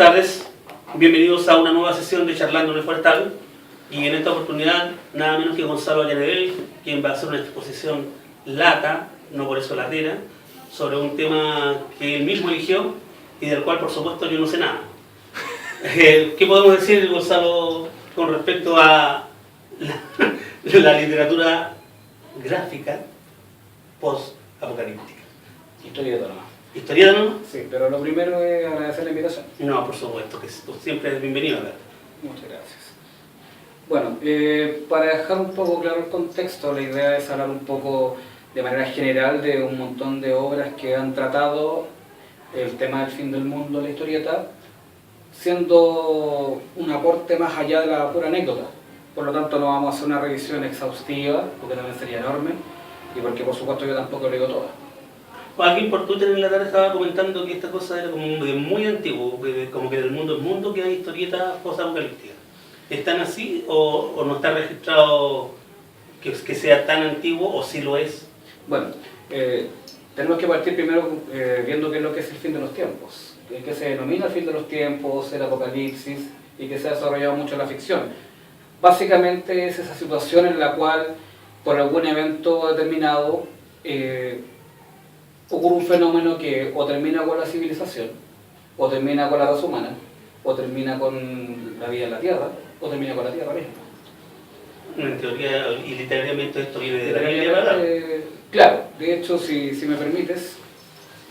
tardes, bienvenidos a una nueva sesión de Charlando en el Forestal y en esta oportunidad nada menos que Gonzalo Allanebel, quien va a hacer una exposición lata, no por eso latera, sobre un tema que él mismo eligió y del cual por supuesto yo no sé nada. ¿Qué podemos decir, Gonzalo, con respecto a la literatura gráfica post-apocalíptica? Historieta nomás. ¿Historieta nomás? Sí, pero lo primero es agradecer la invitación. No, por supuesto, que tú siempre eres bienvenido acá. Muchas gracias. Bueno, para dejar un poco claro el contexto, la idea es hablar un poco de manera general de un montón de obras que han tratado el tema del fin del mundo en la historieta, siendo un aporte más allá de la pura anécdota. Por lo tanto, no vamos a hacer una revisión exhaustiva, porque también sería enorme, y porque por supuesto yo tampoco lo digo toda. Alguien por Twitter en la tarde estaba comentando que esta cosa era como de muy antiguo, como que del mundo en mundo que hay historietas post-apocalípticas. ¿Están así o no está registrado que sea tan antiguo o sí lo es? Bueno, tenemos que partir primero viendo qué es lo que es el fin de los tiempos, qué se denomina el fin de los tiempos, el apocalipsis, y que se ha desarrollado mucho en la ficción. Básicamente es esa situación en la cual, por algún evento determinado, ocurre un fenómeno que o termina con la civilización, o termina con la raza humana, o termina con la vida en la Tierra, o termina con la Tierra misma. En teoría y literalmente esto viene de la Biblia, ¿verdad? Claro, de hecho, si me permites,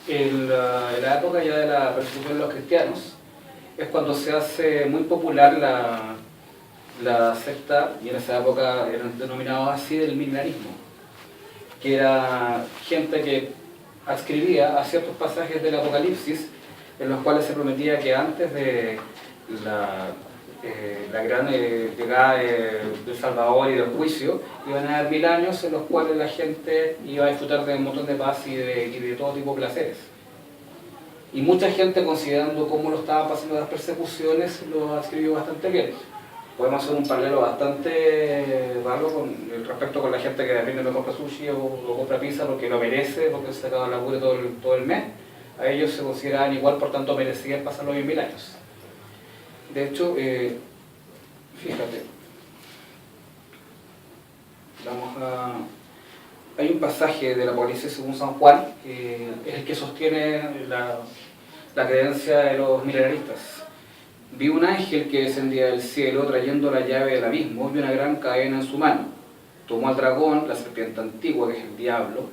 en la época ya de la persecución de los cristianos, es cuando se hace muy popular la secta, y en esa época eran denominados así, del milenarismo, que era gente que adscribía a ciertos pasajes del Apocalipsis en los cuales se prometía que antes de la gran llegada del Salvador y del juicio iban a haber 1000 años en los cuales la gente iba a disfrutar de un montón de paz y de todo tipo de placeres. Y mucha gente, considerando cómo lo estaban pasando las persecuciones, lo adscribió bastante bien. Podemos hacer un paralelo bastante raro respecto con la gente que de repente no compra sushi o compra pizza porque lo merece, porque se acaba el laburo todo el mes. A ellos se consideraban igual, por tanto merecían pasar los 1000 años. De hecho, fíjate, hay un pasaje del Apocalipsis según San Juan, que es el que sostiene la creencia de los milenaristas. Vi un ángel que descendía del cielo trayendo la llave del abismo y una gran cadena en su mano. Tomó al dragón, la serpiente antigua, que es el diablo,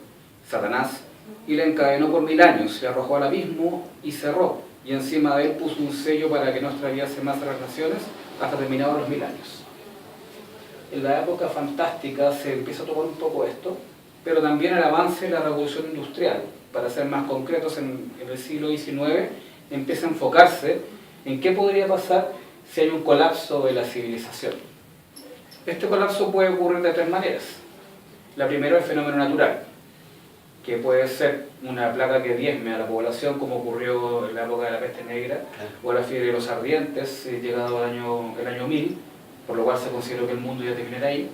Satanás, y la encadenó por 1000 años, le arrojó al abismo y cerró. Y encima de él puso un sello para que no extraviase más las naciones hasta terminados los 1000 años. En la época fantástica se empieza a tocar un poco esto, pero también el avance de la revolución industrial, para ser más concretos, en el siglo XIX empieza a enfocarse en qué podría pasar si hay un colapso de la civilización. Este colapso puede ocurrir de 3 maneras. La primera es el fenómeno natural, que puede ser una plaga que diezme a la población, como ocurrió en la época de la peste negra, o la fiebre de los ardientes, llegado el año 1000, por lo cual se consideró que el mundo ya terminara ahí.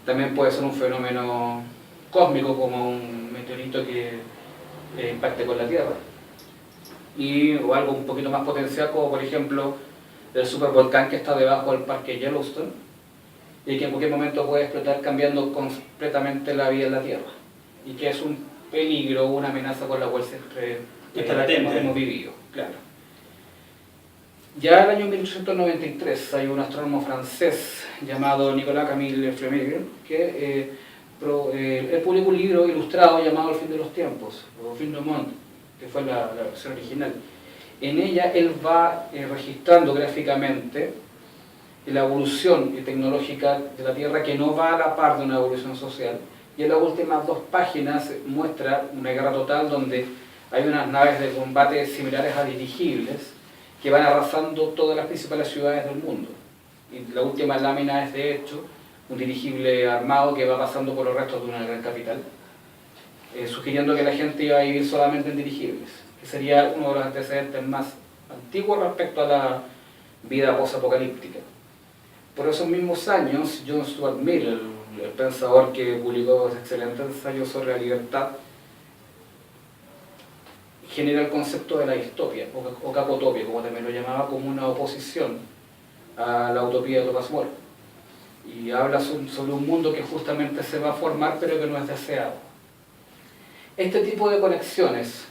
También puede ser un fenómeno cósmico, como un meteorito que impacte con la Tierra, o algo un poquito más potencial, como por ejemplo el supervolcán que está debajo del parque Yellowstone, y que en cualquier momento puede explotar, cambiando completamente la vida en la Tierra, y que es un peligro, una amenaza con la cual hemos vivido. Claro. Ya en el año 1893 hay un astrónomo francés llamado Nicolas Camille Flammarion que él publicó un libro ilustrado llamado El fin de los tiempos, o Fin du Monde, que fue la versión original. En ella él va registrando gráficamente la evolución tecnológica de la Tierra, que no va a la par de una evolución social, y en las últimas 2 páginas muestra una guerra total donde hay unas naves de combate similares a dirigibles que van arrasando todas las principales ciudades del mundo. Y la última lámina es, de hecho, un dirigible armado que va pasando por los restos de una gran capital, sugiriendo que la gente iba a vivir solamente en dirigibles, que sería uno de los antecedentes más antiguos respecto a la vida post-apocalíptica. Por esos mismos años, John Stuart Mill, el pensador que publicó ese excelente ensayo sobre la libertad, genera el concepto de la distopia, o cacotopia, como también lo llamaba, como una oposición a la utopía de Thomas More. Y habla sobre un mundo que justamente se va a formar, pero que no es deseado. Este tipo de conexiones,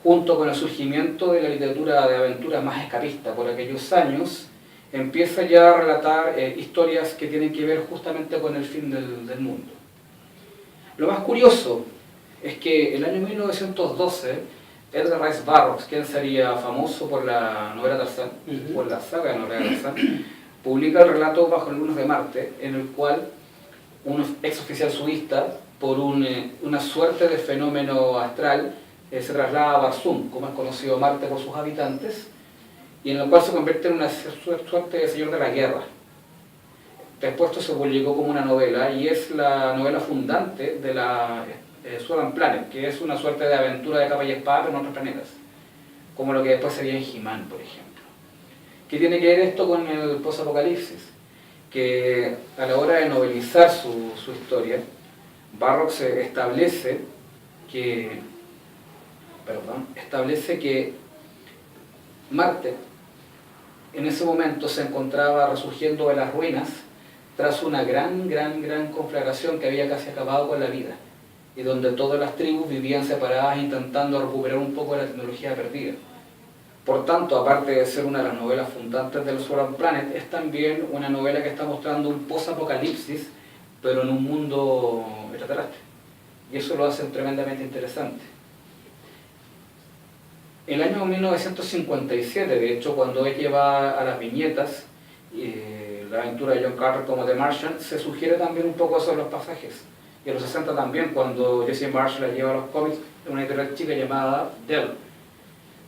junto con el surgimiento de la literatura de aventura más escapista por aquellos años, empieza ya a relatar historias que tienen que ver justamente con el fin del mundo. Lo más curioso es que el año 1912, Edgar Rice Burroughs, quien sería famoso por la novela Tarzán, por la saga de novela Tarzán, publica el relato Bajo las lunas de Marte, en el cual un ex oficial sudista, por una suerte de fenómeno astral, se traslada a Barzum, como es conocido Marte por sus habitantes, y en el cual se convierte en una suerte de señor de la guerra. Después esto se publicó como una novela, y es la novela fundante de la Solar Planet, que es una suerte de aventura de capa y espada, pero en otros planetas, como lo que después sería en He-Man, por ejemplo. ¿Qué tiene que ver esto con el post-apocalipsis? Que a la hora de novelizar su historia, Burroughs establece que Marte en ese momento se encontraba resurgiendo de las ruinas tras una gran conflagración que había casi acabado con la vida, y donde todas las tribus vivían separadas intentando recuperar un poco de la tecnología perdida. Por tanto, aparte de ser una de las novelas fundantes del Solar Planet, es también una novela que está mostrando un post-apocalipsis, pero en un mundo extraterrestre. Y eso lo hace tremendamente interesante. El año 1957, de hecho, cuando él lleva a las viñetas la aventura de John Carter como The Martian, se sugiere también un poco eso en los pasajes. Y en los 60 también, cuando Jesse Marsh la lleva a los cómics en una editorial chica llamada Dell.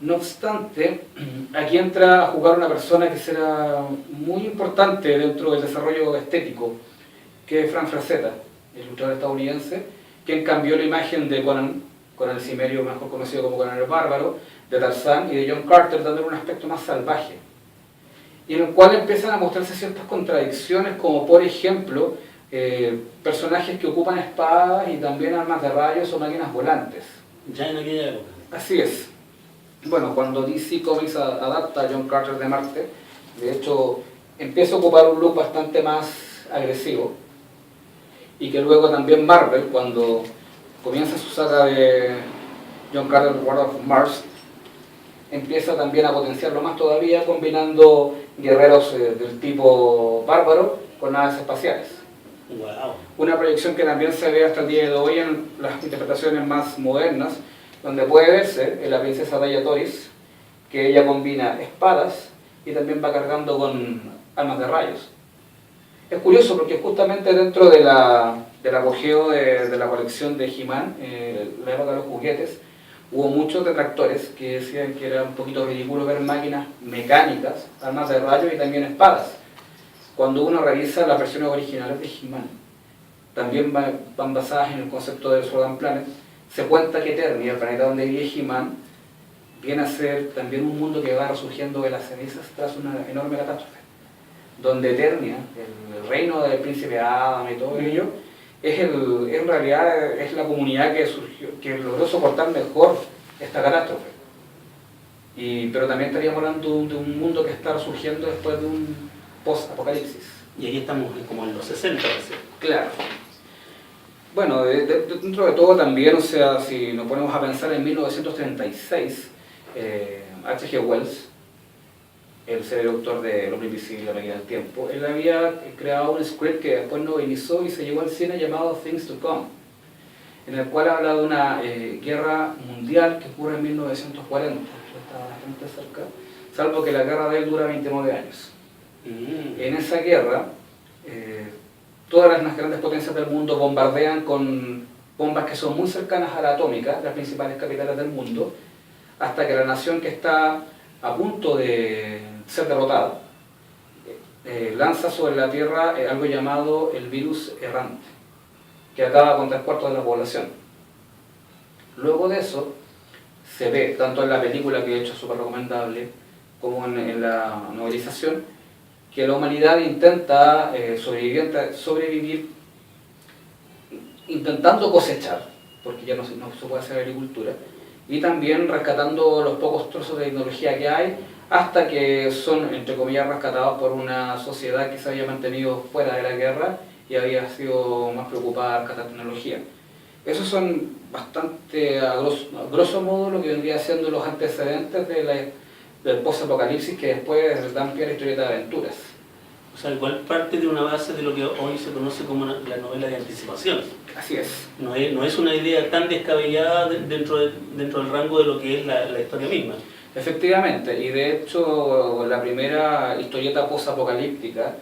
No obstante, aquí entra a jugar una persona que será muy importante dentro del desarrollo estético, que es Frank Frazetta, el ilustrador estadounidense, quien cambió la imagen de Conan el Cimerio, mejor conocido como Conan el Bárbaro, de Tarzán y de John Carter, dándole un aspecto más salvaje, y en el cual empiezan a mostrarse ciertas contradicciones, como por ejemplo personajes que ocupan espadas y también armas de rayos o máquinas volantes. Ya en aquella época. Así es. Bueno, cuando DC Comics adapta a John Carter de Marte, de hecho empieza a ocupar un look bastante más agresivo, y que luego también Marvel, cuando comienza su saga de John Carter War of Mars, empieza también a potenciarlo más todavía, combinando guerreros del tipo bárbaro con naves espaciales. Wow. Una proyección que también se ve hasta el día de hoy en las interpretaciones más modernas, donde puede verse en la princesa Daya Toris, que ella combina espadas y también va cargando con armas de rayos. Es curioso porque justamente dentro del apogeo de la colección de He-Man, la época de los juguetes, hubo muchos detractores que decían que era un poquito ridículo ver máquinas mecánicas, armas de rayos y también espadas. Cuando uno revisa las versiones originales de He-Man, también van basadas en el concepto del Solar Planet, se cuenta que Eternia, el planeta donde vive He-Man, viene a ser también un mundo que va resurgiendo de las cenizas tras una enorme catástrofe, donde Eternia, el reino del príncipe Adam y todo ello, en realidad es la comunidad que logró soportar mejor esta catástrofe. Pero también estaríamos hablando de un mundo que está resurgiendo después de un post-apocalipsis. Y aquí estamos como en los 60, ¿sí? Claro. Bueno, dentro de todo también, o sea, si nos ponemos a pensar en 1936, H.G. Wells, el ser autor de El hombre invisible, La máquina del tiempo, él había creado un script que después novelizó y se llevó al cine llamado Things to Come, en el cual habla de una guerra mundial que ocurre en 1940, estaba bastante cerca, salvo que la guerra de él dura 29 años. En esa guerra, todas las grandes potencias del mundo bombardean con bombas que son muy cercanas a la atómica, las principales capitales del mundo, hasta que la nación que está a punto de ser derrotada lanza sobre la Tierra algo llamado el virus errante, que acaba con 3/4 de la población. Luego de eso, se ve, tanto en la película, que de hecho es súper recomendable, como en la novelización, que la humanidad intenta sobrevivir intentando cosechar, porque ya no se puede hacer agricultura, y también rescatando los pocos trozos de tecnología que hay, hasta que son, entre comillas, rescatados por una sociedad que se había mantenido fuera de la guerra y había sido más preocupada de rescatar tecnología. Esos son bastante, a grosso modo, lo que vendría siendo los antecedentes del post-apocalipsis, que después dan pie a la historieta de aventuras. O sea, igual parte de una base de lo que hoy se conoce como la novela de anticipación. Así es. No es una idea tan descabellada dentro del rango de lo que es la historia misma. Efectivamente, y de hecho la primera historieta post-apocalíptica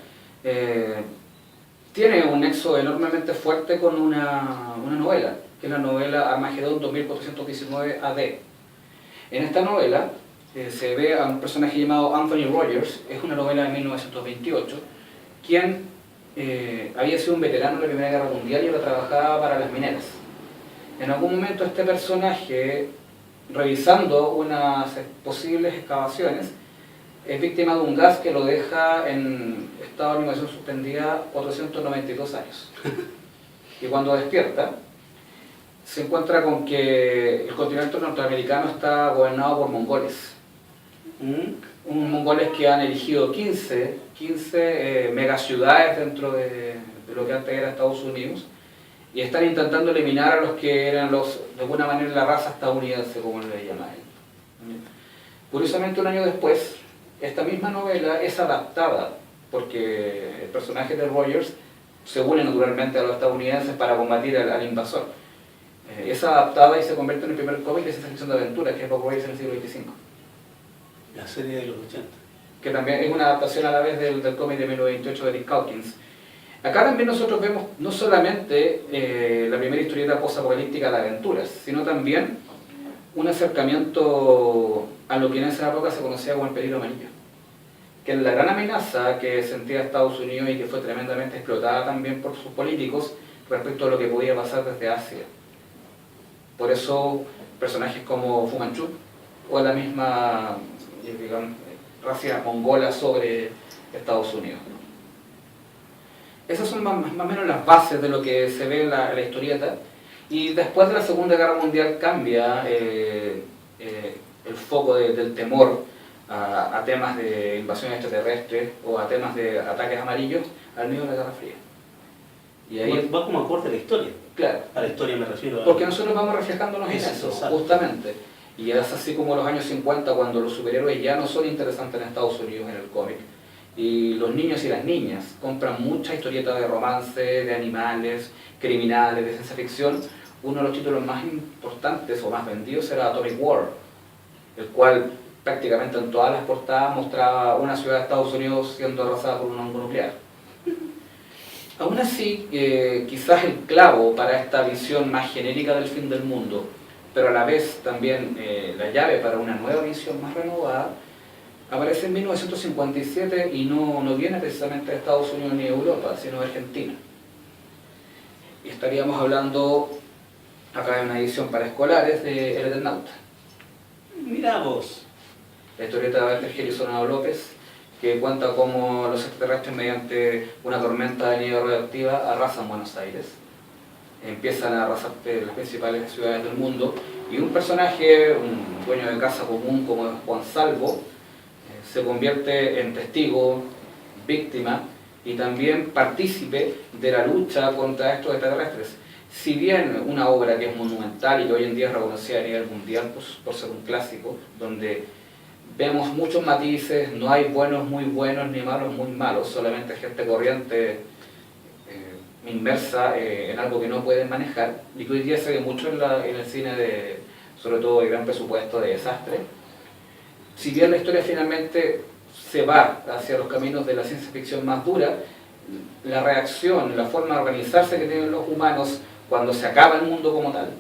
tiene un nexo enormemente fuerte con una novela, que es la novela Armagedón 2419 AD. En esta novela se ve a un personaje llamado Anthony Rogers, es una novela de 1928, quien había sido un veterano de la Primera Guerra Mundial y ahora trabajaba para las mineras. En algún momento este personaje, revisando unas posibles excavaciones, es víctima de un gas que lo deja en estado de animación suspendida 492 años. Y cuando despierta, se encuentra con que el continente norteamericano está gobernado por mongoles. Unos mongoles que han elegido 15 megaciudades dentro de lo que antes era Estados Unidos, y están intentando eliminar a los que eran de alguna manera la raza estadounidense, como le llaman. Curiosamente, un año después, esta misma novela es adaptada, porque el personaje de Rogers se une naturalmente a los estadounidenses para combatir al invasor. Es adaptada y se convierte en el primer cómic de ciencia ficción de aventuras, que es Buck Rogers en el siglo XXV. La serie de los 80. Que también es una adaptación a la vez del cómic de 1928 de Dick Hawkins. Acá también nosotros vemos no solamente la primera historieta post-apocalíptica de aventuras, sino también un acercamiento a lo que en esa época se conocía como el peligro amarillo, que es la gran amenaza que sentía Estados Unidos y que fue tremendamente explotada también por sus políticos respecto a lo que podía pasar desde Asia. Por eso personajes como Fu Manchu o la misma, digamos, raza mongola sobre Estados Unidos. Esas son más o menos las bases de lo que se ve en la historieta, y después de la Segunda Guerra Mundial cambia el foco del temor a temas de invasión extraterrestre o a temas de ataques amarillos al medio de la Guerra Fría. Y ahí Va como acorde a la historia. Claro. A la historia me refiero. Porque nosotros vamos reflejándonos en eso, justamente. Y es así como los años 50, cuando los superhéroes ya no son interesantes en Estados Unidos en el cómic, y los niños y las niñas compran muchas historietas de romance, de animales, criminales, de ciencia ficción. Uno de los títulos más importantes o más vendidos era Atomic War, el cual prácticamente en todas las portadas mostraba una ciudad de Estados Unidos siendo arrasada por un hongo nuclear. Aún así, quizás el clavo para esta visión más genérica del fin del mundo, pero a la vez también la llave para una nueva visión más renovada, aparece en 1957 y no viene precisamente de Estados Unidos ni de Europa, sino de Argentina. Y estaríamos hablando acá de una edición para escolares de El Eternauta. Mirá vos. La historieta de Walter Hill y Sonado López, que cuenta cómo los extraterrestres, mediante una tormenta de nieve radioactiva, arrasan Buenos Aires. Empiezan a arrasar las principales ciudades del mundo, y un personaje, un dueño de casa común como Juan Salvo, se convierte en testigo, víctima y también partícipe de la lucha contra estos extraterrestres. Si bien una obra que es monumental y que hoy en día es reconocida a nivel mundial por ser un clásico, donde vemos muchos matices, no hay buenos muy buenos ni malos muy malos, solamente gente corriente inmersa en algo que no pueden manejar, y que hoy día se ve mucho en el cine, sobre todo de gran presupuesto, de desastre. Si bien la historia finalmente se va hacia los caminos de la ciencia ficción más dura, la reacción, la forma de organizarse que tienen los humanos cuando se acaba el mundo como tal,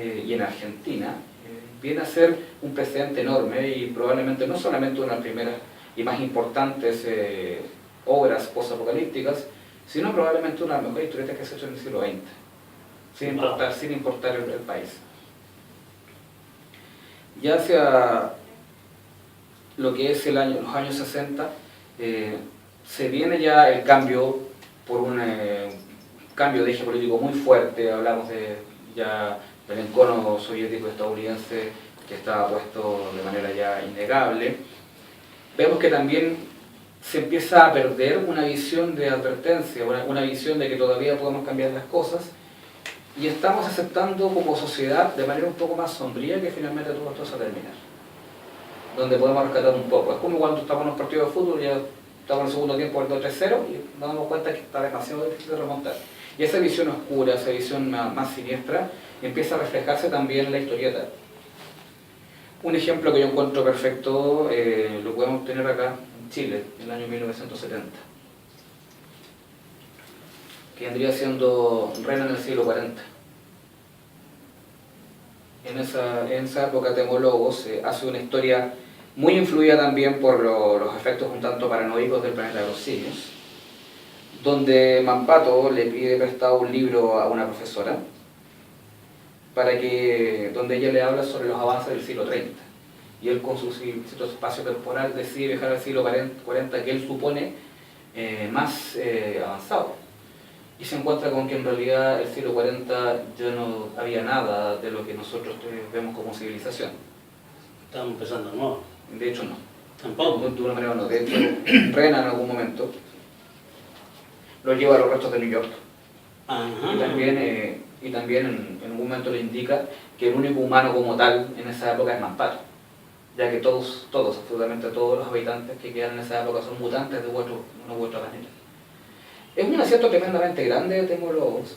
y en Argentina, viene a ser un precedente enorme, y probablemente no solamente una de las primeras y más importantes obras post-apocalípticas, sino probablemente una de las mejores historietas que se ha hecho en el siglo XX, sin importar el país. Ya hacia lo que es los años 60, se viene ya el cambio por un cambio de eje político muy fuerte. Hablamos de ya del encono soviético estadounidense que estaba puesto de manera ya innegable. Vemos que también se empieza a perder una visión de advertencia, una visión de que todavía podemos cambiar las cosas, y estamos aceptando como sociedad de manera un poco más sombría que finalmente todo esto se va a terminar, donde podemos rescatar un poco. Es como cuando estamos en un partido de fútbol, ya estamos en el segundo tiempo del 2-3-0 y nos damos cuenta que está demasiado difícil de remontar. Y esa visión oscura, esa visión más siniestra, empieza a reflejarse también en la historieta. Un ejemplo que yo encuentro perfecto lo podemos tener acá en Chile, en el año 1970, que vendría siendo Rena en el siglo 40. En esa época Temo Lobos hace una historia muy influida también por los efectos un tanto paranoicos del planeta de los simios, donde Mampato le pide prestado un libro a una profesora donde ella le habla sobre los avances del siglo 30, y él con su cierto espacio temporal decide viajar al siglo 40 que él supone más avanzado, y se encuentra con que en realidad el siglo 40 ya no había nada de lo que nosotros vemos como civilización. Estamos empezando de nuevo. De hecho no. Tampoco. De una manera no. De hecho, Rena en algún momento lo lleva a los restos de New York. Ajá. Y también en algún momento le indica que el único humano como tal en esa época es Mampato, ya que todos, absolutamente todos los habitantes que quedan en esa época son mutantes de una u otra manera. Es un acierto tremendamente grande de Temo Lobos,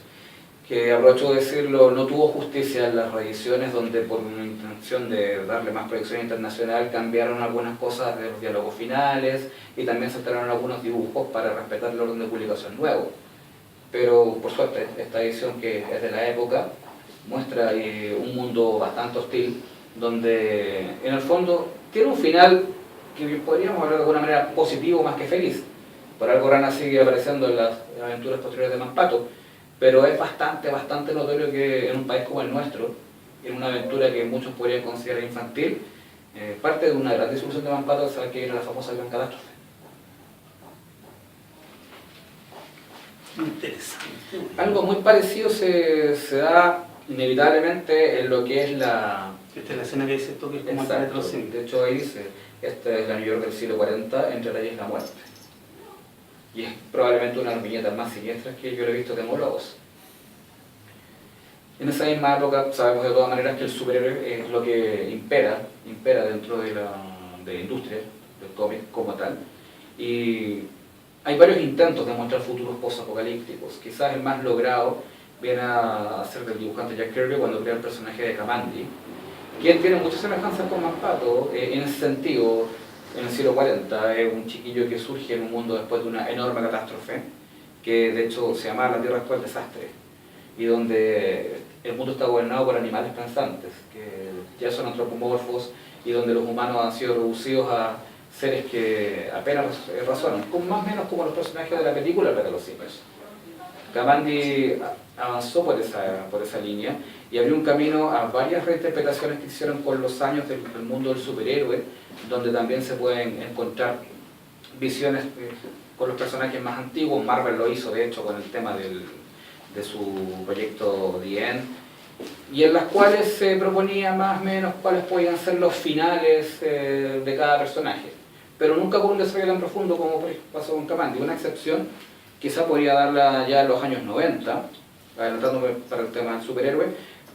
que aprovecho de decirlo, no tuvo justicia en las reediciones donde por una intención de darle más proyección internacional cambiaron algunas cosas de los diálogos finales y también se alteraron algunos dibujos para respetar el orden de publicación nuevo. Pero por suerte, esta edición que es de la época muestra un mundo bastante hostil, donde en el fondo tiene un final que podríamos hablar de alguna manera positivo más que feliz. Por algo Rana sigue apareciendo en las aventuras posteriores de Mampato, pero es bastante notorio que en un país como el nuestro, en una aventura que muchos podrían considerar infantil, parte de una gran disolución de Mampato es saber que viene la famosa gran catástrofe. Interesante. Algo muy parecido se da inevitablemente en lo que es la... Esta es la escena que dices tú, que es como el Exacto. planeta de los simios. De hecho ahí dice, esta es la New York del siglo 40, entre la y la muerte. Y es probablemente una de las viñetas más siniestras que yo he visto de Temo Lobos. En esa misma época sabemos de todas maneras que el superhéroe es lo que impera dentro de la industria del cómic como tal. Y hay varios intentos de mostrar futuros post-apocalípticos. Quizás el más logrado viene a ser del dibujante Jack Kirby cuando crea el personaje de Kamandi, quien tiene muchas semejanzas con Mampato en ese sentido. En el siglo 40 es un chiquillo que surge en un mundo después de una enorme catástrofe, que de hecho se llama La Tierra después del desastre, y donde el mundo está gobernado por animales pensantes, que ya son antropomorfos, y donde los humanos han sido reducidos a seres que apenas razonan, más o menos como los personajes de la película de los Simios. Kamandi avanzó por esa línea y abrió un camino a varias reinterpretaciones que hicieron con los años del mundo del superhéroe, donde también se pueden encontrar visiones con los personajes más antiguos. Marvel lo hizo de hecho con el tema de su proyecto The End, y en las cuales se proponía más o menos cuáles podían ser los finales de cada personaje, pero nunca con un desarrollo tan profundo como pasó con Kamandi. Una excepción quizá podría darla ya en los años 90, adelantándome para el tema del superhéroe,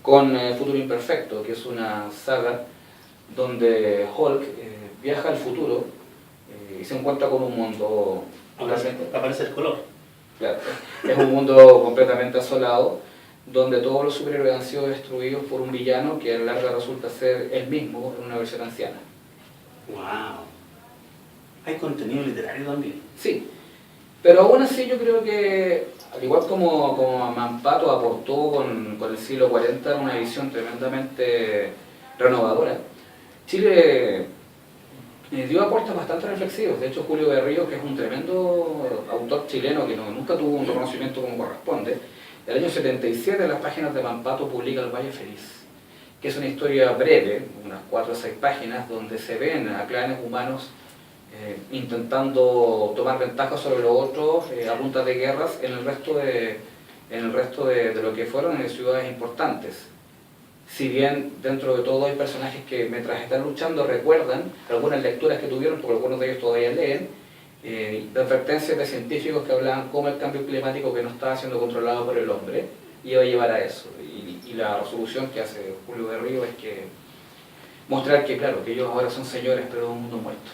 con Futuro Imperfecto, que es una saga donde Hulk viaja al futuro y se encuentra con un mundo... Aparece el color. Claro, es un mundo completamente asolado, donde todos los superhéroes han sido destruidos por un villano que a la larga resulta ser él mismo en una versión anciana. ¡Wow! Hay contenido literario también. Sí, pero aún así yo creo que, al igual como Mampato aportó con el siglo 40 una visión tremendamente renovadora, Chile dio aportes bastante reflexivos. De hecho, Julio Berrío, que es un tremendo autor chileno que nunca tuvo un reconocimiento como corresponde, el año 77 en las páginas de Mampato publica El Valle Feliz, que es una historia breve, unas 4 o 6 páginas, donde se ven a clanes humanos intentando tomar ventaja sobre los otros a punta de guerras en el resto de lo que fueron ciudades importantes. si bien dentro de todo hay personajes que mientras están luchando recuerdan algunas lecturas que tuvieron, porque algunos de ellos todavía leen, de advertencias de científicos que hablaban cómo el cambio climático que no estaba siendo controlado por el hombre iba a llevar a eso. Y la resolución que hace Julio de Río es que mostrar que claro, que ellos ahora son señores pero de un mundo muerto.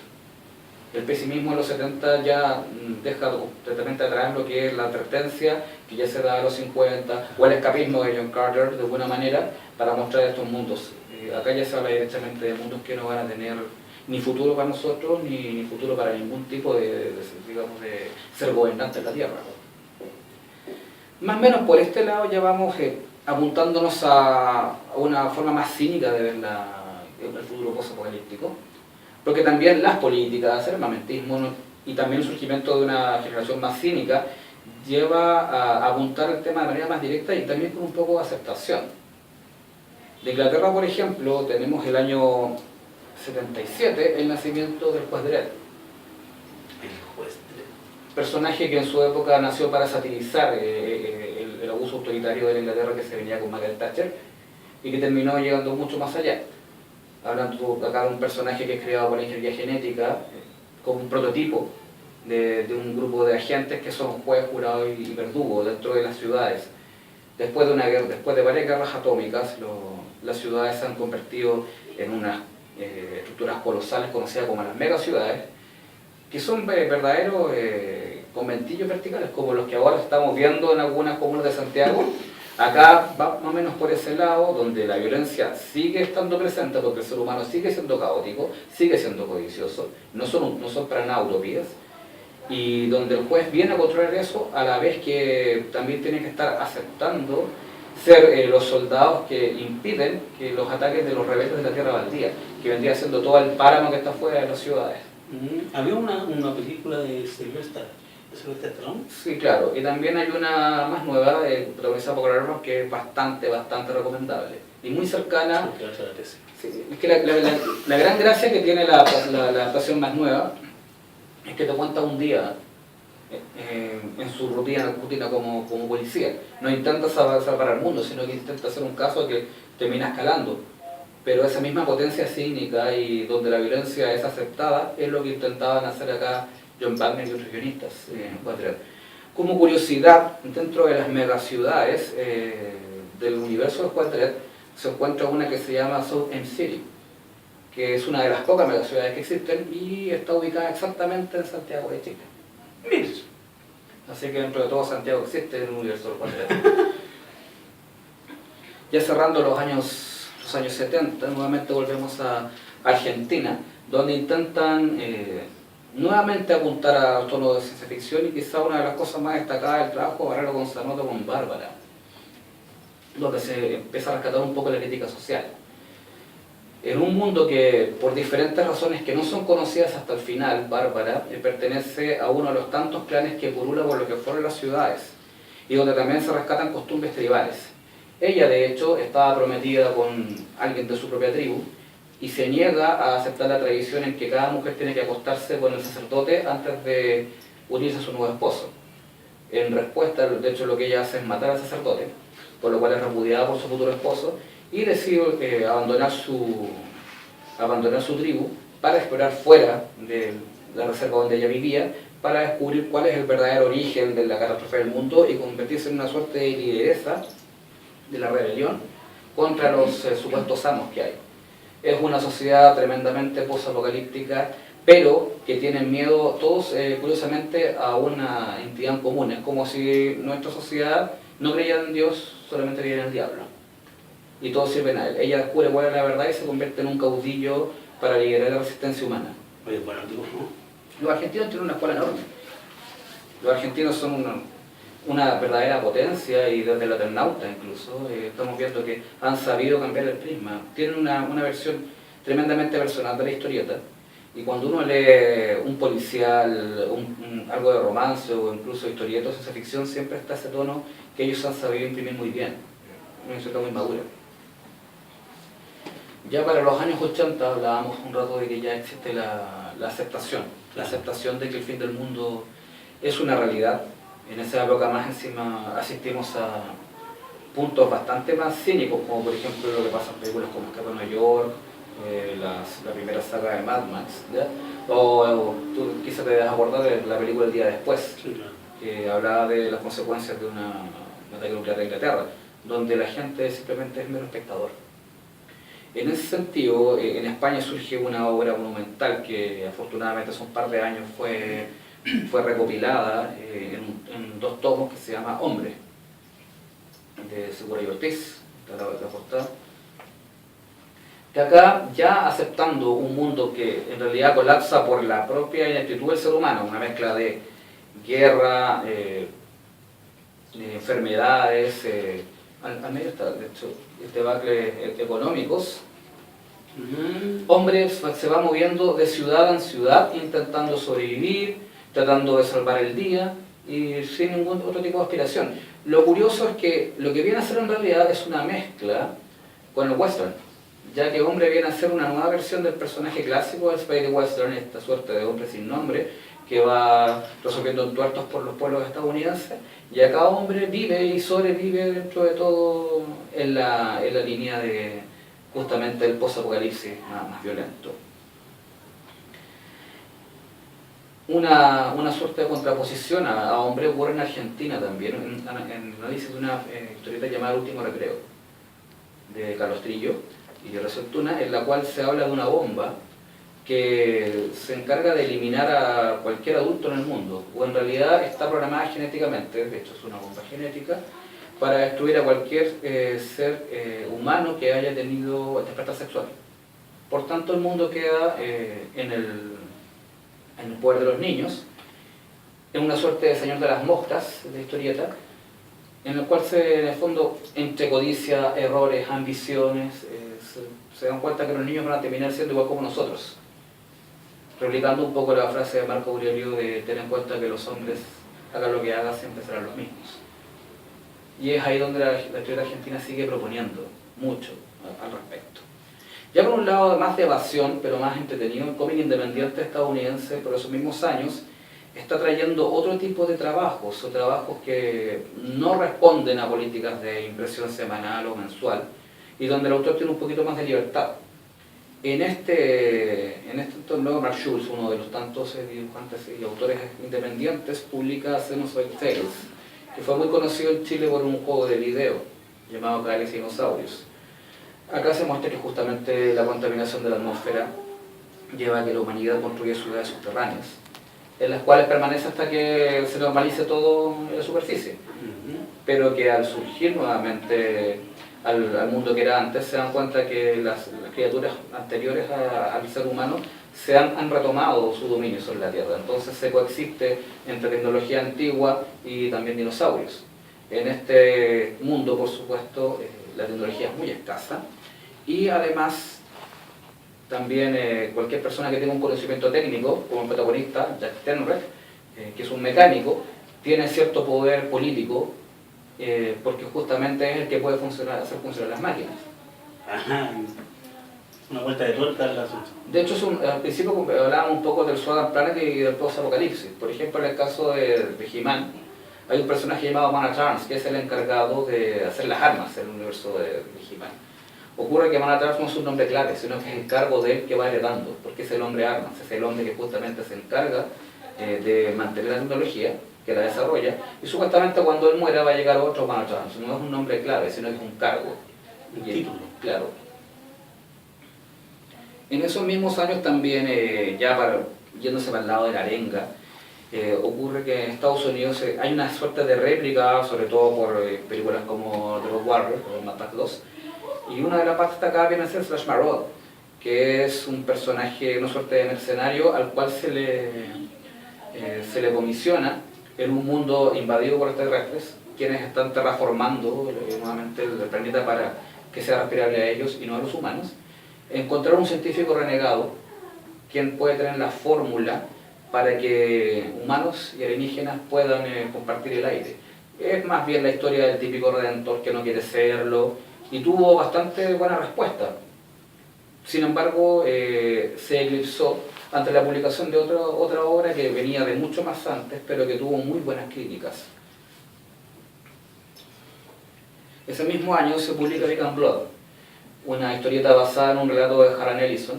El pesimismo de los 70 ya deja totalmente atrás lo que es la advertencia que ya se da a los 50, o el escapismo de John Carter de alguna manera para mostrar estos mundos. Acá ya se habla directamente de mundos que no van a tener ni futuro para nosotros, ni futuro para ningún tipo digamos, de ser gobernante de la Tierra. Más o menos por este lado ya vamos apuntándonos a una forma más cínica de ver el futuro post-apocalíptico, porque también las políticas, el armamentismo y también el surgimiento de una generación más cínica lleva a apuntar el tema de manera más directa y también con un poco de aceptación. De Inglaterra, por ejemplo, tenemos el año 77, el nacimiento del juez Dredd. El juez Dredd. Personaje que en su época nació para satirizar el abuso autoritario de la Inglaterra que se venía con Margaret Thatcher y que terminó llegando mucho más allá. Hablando acá de un personaje que es creado por la ingeniería genética, como un prototipo de un grupo de agentes que son juez, jurado y verdugo dentro de las ciudades. Después de varias guerras atómicas, las ciudades se han convertido en unas estructuras colosales conocidas como las megaciudades, que son verdaderos conventillos verticales, como los que ahora estamos viendo en algunas comunas de Santiago. Acá va más o menos por ese lado, donde la violencia sigue estando presente, porque el ser humano sigue siendo caótico, sigue siendo codicioso, no son para nada utopías, y donde el juez viene a controlar eso, a la vez que también tiene que estar aceptando ser los soldados que impiden que los ataques de los rebeldes de la Tierra Baldía, que vendría siendo todo el páramo que está fuera de las ciudades. Había una película de Sylvester Stallone. Sí, claro, y también hay una más nueva, protagonizada por Carl Urban, que es bastante recomendable y muy cercana. Sí, es que la gran gracia que tiene la adaptación más nueva es que te cuenta un día en su rutina como policía. No intenta salvar al mundo, sino que intenta hacer un caso que termina escalando. Pero esa misma potencia cínica y donde la violencia es aceptada es lo que intentaban hacer acá John Wagner y otros guionistas. Como curiosidad, dentro de las megaciudades del universo de Juan Dredd se encuentra una que se llama South End City, que es una de las pocas megaciudades que existen y está ubicada exactamente en Santiago de Chile. Mira. Así que dentro de todo Santiago existe en el universo de Juan Dredd. Ya cerrando los años 70, nuevamente volvemos a Argentina, donde intentan nuevamente apuntar a tono de ciencia ficción y quizá una de las cosas más destacadas del trabajo de Barrero Gonzanoto con Bárbara, donde se empieza a rescatar un poco la crítica social. En un mundo que, por diferentes razones que no son conocidas hasta el final, Bárbara pertenece a uno de los tantos clanes que pulula por lo que fueron las ciudades, y donde también se rescatan costumbres tribales. Ella, de hecho, estaba prometida con alguien de su propia tribu, y se niega a aceptar la tradición en que cada mujer tiene que acostarse con el sacerdote antes de unirse a su nuevo esposo. En respuesta, de hecho, lo que ella hace es matar al sacerdote, por lo cual es repudiada por su futuro esposo, y decide abandonar su tribu para explorar fuera de la reserva donde ella vivía, para descubrir cuál es el verdadero origen de la catástrofe del mundo y convertirse en una suerte de lideresa de la rebelión contra los supuestos amos que hay. Es una sociedad tremendamente post-apocalíptica, pero que tienen miedo todos, curiosamente, a una entidad en común. Es como si nuestra sociedad no creyera en Dios, solamente creyera en el diablo. Y todos sirven a él. Ella descubre cuál es la verdad y se convierte en un caudillo para liderar la resistencia humana. Oye, bueno, digo, ¿no? Los argentinos tienen una escuela enorme. Los argentinos son una verdadera potencia, y desde el Eternauta incluso, estamos viendo que han sabido cambiar el prisma. Tienen una versión tremendamente personal de la historieta, y cuando uno lee un policial, algo de romance o incluso historietos de ciencia ficción, siempre está ese tono que ellos han sabido imprimir muy bien, una historieta muy madura. Ya para los años 80 hablábamos un rato de que ya existe la aceptación de que el fin del mundo es una realidad. En esa época más encima asistimos puntos bastante más cínicos, como por ejemplo lo que pasa en películas como Escape a Nueva York, la primera saga de Mad Max, ¿ya? O tú quizás te das a acordar de la película El Día Después, Sí, claro. que hablaba de las consecuencias de un ataque nuclear de Inglaterra, donde la gente simplemente es mero espectador. En ese sentido, en España surge una obra monumental que afortunadamente hace un par de años fue recopilada en 2 tomos, que se llama Hombre, de Segura y Ortiz, la portada. Que acá, ya aceptando un mundo que en realidad colapsa por la propia ineptitud del ser humano, una mezcla de guerra, enfermedades, al medio está, de hecho, debacle económicos. Hombre se va moviendo de ciudad en ciudad, intentando sobrevivir, tratando de salvar el día y sin ningún otro tipo de aspiración. Lo curioso es que lo que viene a ser en realidad es una mezcla con el western, ya que Hombre viene a ser una nueva versión del personaje clásico del spaghetti western, esta suerte de hombre sin nombre que va resolviendo entuertos por los pueblos estadounidenses, y acá Hombre vive y sobrevive dentro de todo en la línea de justamente el post-apocalipsis más violento. Una suerte de contraposición a Hombre ocurre en Argentina también, en análisis de una historieta llamada El Último Recreo, de Carlos Trillo y de Tuna, en la cual se habla de una bomba que se encarga de eliminar a cualquier adulto en el mundo, o en realidad está programada genéticamente, de hecho es una bomba genética, para destruir a cualquier ser humano que haya tenido despertar sexual. Por tanto, el mundo queda en el poder de los niños, en una suerte de señor de las moscas de historieta, en el cual en el fondo, entre codicia, errores, ambiciones, se dan cuenta que los niños van a terminar siendo igual como nosotros. Replicando un poco la frase de Marco Aurelio de tener en cuenta que los hombres, hagan lo que hagan, siempre serán los mismos. Y es ahí donde la historieta argentina sigue proponiendo mucho al respecto. Ya por un lado más de evasión, pero más entretenido, el cómic independiente estadounidense por esos mismos años está trayendo otro tipo de trabajos, o trabajos que no responden a políticas de impresión semanal o mensual, y donde el autor tiene un poquito más de libertad. En este torneo, Mark Schulz, uno de los tantos dibujantes y autores independientes, publica Xenozoid Tales, que fue muy conocido en Chile por un juego de video llamado Cadáveres y Dinosaurios. Acá se muestra que justamente la contaminación de la atmósfera lleva a que la humanidad construya ciudades subterráneas, en las cuales permanece hasta que se normalice todo en la superficie, pero que al surgir nuevamente al mundo que era antes, se dan cuenta que las criaturas anteriores al ser humano han retomado su dominio sobre la Tierra. Entonces se coexiste entre tecnología antigua y también dinosaurios. En este mundo, por supuesto, la tecnología es muy escasa, y además también cualquier persona que tenga un conocimiento técnico, como el protagonista, Jack Tenrek, que es un mecánico, tiene cierto poder político, porque justamente es el que puede hacer funcionar las máquinas. Ajá, una vuelta de tuerca al asunto. De hecho, al principio hablábamos un poco del Solar Planet y del post-apocalipsis. Por ejemplo, en el caso de He-Man, hay un personaje llamado Man-at-Arms, que es el encargado de hacer las armas en el universo de He-Man. Ocurre que Man-at-Arms no es un nombre clave, sino que es el cargo de él que va heredando, porque es el hombre armas, es el hombre que justamente se encarga de mantener la tecnología, que la desarrolla, y supuestamente cuando él muera va a llegar otro Man-at-Arms. No es un nombre clave, sino que es un cargo. Un título. Claro. En esos mismos años también, yéndose para el lado de la arenga, ocurre que en Estados Unidos hay una suerte de réplica, sobre todo por películas como The Road Warrior o Mad Max 2, y una de las partes acá viene a ser Slash Marod, que es un personaje, una suerte de mercenario al cual se le comisiona en un mundo invadido por extraterrestres, quienes están terraformando nuevamente el planeta para que sea respirable a ellos y no a los humanos, encontrar un científico renegado quien puede tener la fórmula para que humanos y alienígenas puedan compartir el aire. Es más bien la historia del típico redentor que no quiere serlo, y tuvo bastante buena respuesta. Sin embargo, se eclipsó ante la publicación de otra obra que venía de mucho más antes, pero que tuvo muy buenas críticas. Ese mismo año se publica Big and Blood, una historieta basada en un relato de Harlan Ellison,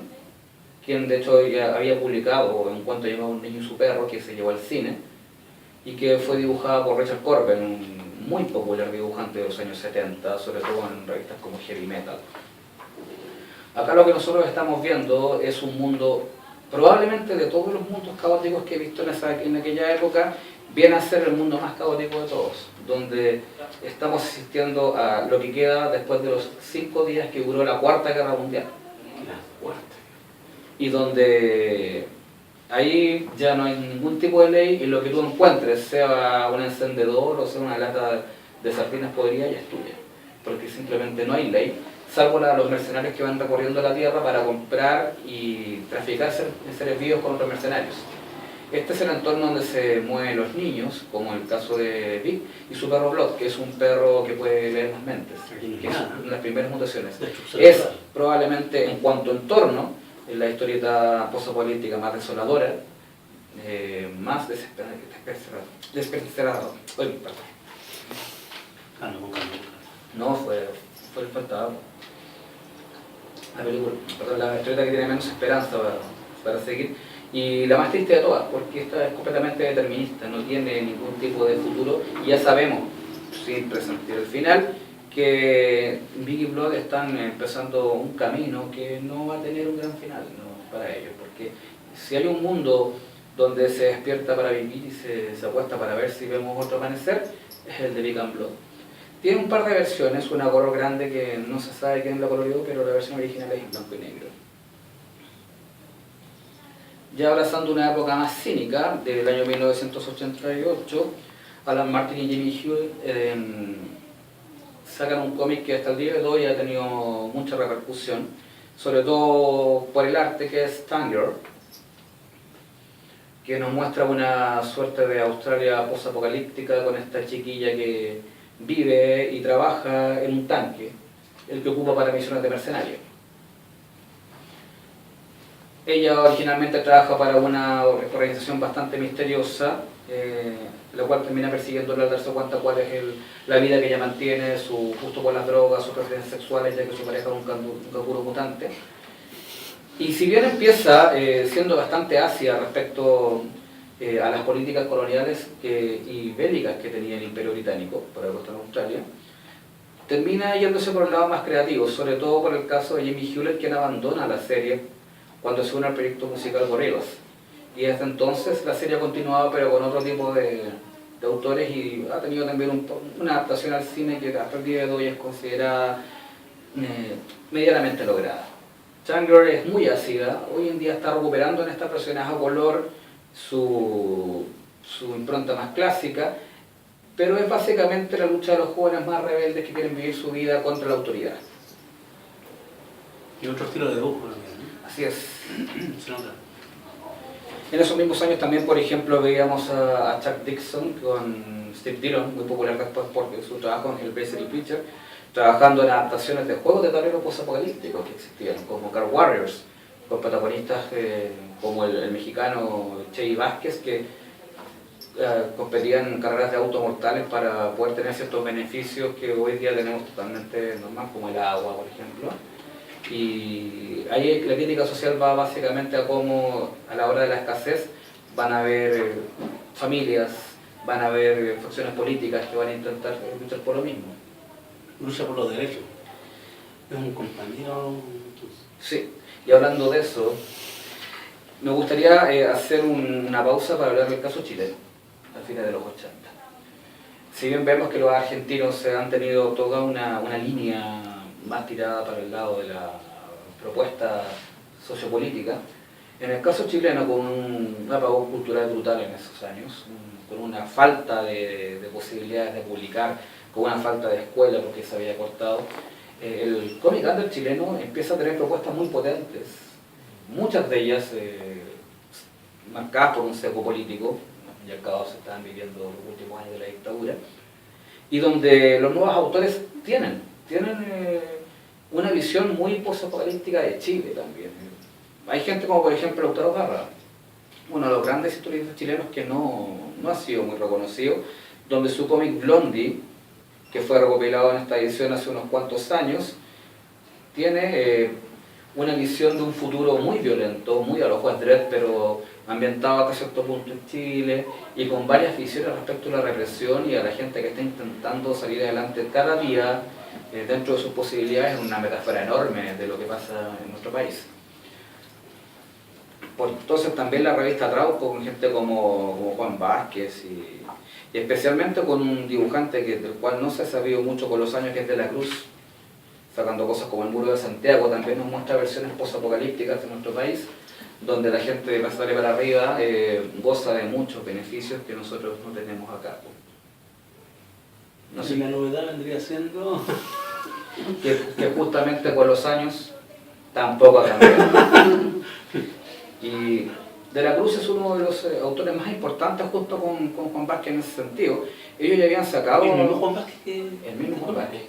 quien de hecho ya había publicado un cuento llamado Un niño y su perro, que se llevó al cine, y que fue dibujada por Richard Corben, un muy popular dibujante de los años 70, sobre todo en revistas como Heavy Metal. Acá lo que nosotros estamos viendo es un mundo, probablemente de todos los mundos caóticos que he visto en aquella época, viene a ser el mundo más caótico de todos, donde estamos asistiendo a lo que queda después de los 5 días que duró la Cuarta Guerra Mundial. La cuarta. Y donde ahí ya no hay ningún tipo de ley y lo que tú encuentres, sea un encendedor o sea una lata de sardinas podridas, ya es tuya. Porque simplemente no hay ley, salvo los mercenarios que van recorriendo la tierra para comprar y traficar seres vivos con otros mercenarios. Este es el entorno donde se mueven los niños, como el caso de Vic, y su perro Blood, que es un perro que puede leer las mentes, que es una de las primeras mutaciones. Es probablemente, en cuanto a entorno, la historieta posapocalíptica más desoladora, más desesperadora. No, fue el faltado. La película, perdón, la historieta que tiene menos esperanza para seguir. Y la más triste de todas, porque esta es completamente determinista, no tiene ningún tipo de futuro. Y ya sabemos, sin presentir el final, que Big y Blood están empezando un camino que no va a tener un gran final, ¿no?, para ellos. Porque si hay un mundo donde se despierta para vivir y se acuesta para ver si vemos otro amanecer, es el de Big and Blood. Tiene un par de versiones, una color grande que no se sabe quién la coloreó, pero la versión original es en blanco y negro. Ya abrazando una época más cínica, del año 1988, Alan Martin y Jimmy Hewlett sacan un cómic que hasta el día de hoy ha tenido mucha repercusión, sobre todo por el arte, que es Tanger, que nos muestra una suerte de Australia posapocalíptica con esta chiquilla que vive y trabaja en un tanque, el que ocupa para misiones de mercenario. Ella originalmente trabaja para una organización bastante misteriosa, la cual termina persiguiéndola al darse cuenta cuál es la vida que ella mantiene, su gusto por las drogas, sus preferencias sexuales, ya que su pareja es un canguro mutante. Y si bien empieza siendo bastante ácida respecto a las políticas coloniales y bélicas que tenía el Imperio Británico para la costa de Australia, termina yéndose por el lado más creativo, sobre todo por el caso de Jimmy Hewlett, quien abandona la serie cuando se une al proyecto musical Gorillaz. Y desde entonces la serie ha continuado, pero con otro tipo de autores, y ha tenido también una adaptación al cine que hasta el día de hoy es considerada medianamente lograda. Tanger es muy ácida, hoy en día está recuperando en esta personaje a color su impronta más clásica, pero es básicamente la lucha de los jóvenes más rebeldes que quieren vivir su vida contra la autoridad. Y otro estilo de dibujo también. Así es. Se nota. En esos mismos años también, por ejemplo, veíamos a Chuck Dixon con Steve Dillon, muy popular después por su trabajo en Hellblazer y Preacher, trabajando en adaptaciones de juegos de tablero posapocalípticos que existían, como Car Warriors, con protagonistas como el mexicano Chevy Vázquez, que competían en carreras de autos mortales para poder tener ciertos beneficios que hoy día tenemos totalmente normal, como el agua, por ejemplo. Y ahí la crítica social va básicamente a cómo a la hora de la escasez van a haber familias, van a haber facciones políticas que van a intentar luchar por lo mismo. Lucha por los derechos. Es un compañero. Sí, y hablando de eso, me gustaría hacer una pausa para hablar del caso chileno, al final de los 80. Si bien vemos que los argentinos han tenido toda una línea más tirada para el lado de la propuesta sociopolítica, en el caso chileno, con un apagón cultural brutal en esos años, con una falta de posibilidades de publicar, con una falta de escuela porque se había cortado, el cómic under chileno empieza a tener propuestas muy potentes, muchas de ellas marcadas por un sesgo político, ya acabados se estaban viviendo los últimos años de la dictadura, y donde los nuevos autores tienen una visión muy posapocalíptica de Chile también. Hay gente como por ejemplo Lautaro Parra, uno de los grandes historiadores chilenos que no ha sido muy reconocido, donde su cómic Blondie que fue recopilado en esta edición hace unos cuantos años, tiene una visión de un futuro muy violento, muy a los Juan Dredd, pero ambientado hasta cierto punto en Chile, y con varias visiones respecto a la represión y a la gente que está intentando salir adelante cada día dentro de sus posibilidades, es una metáfora enorme de lo que pasa en nuestro país. Por entonces también la revista Trauco, con gente como Juan Vázquez y especialmente con un dibujante del cual no se ha sabido mucho con los años, que es De la Cruz, sacando cosas como El Muro de Santiago, también nos muestra versiones posapocalípticas de nuestro país, donde la gente de Pasarle para arriba goza de muchos beneficios que nosotros no tenemos acá. No sé, la novedad vendría siendo que justamente con los años tampoco ha cambiado. Y De la Cruz es uno de los autores más importantes junto con Juan Vázquez en ese sentido. Ellos ya habían sacado... ¿El mismo Juan Vázquez que...? El mismo Juan Vázquez.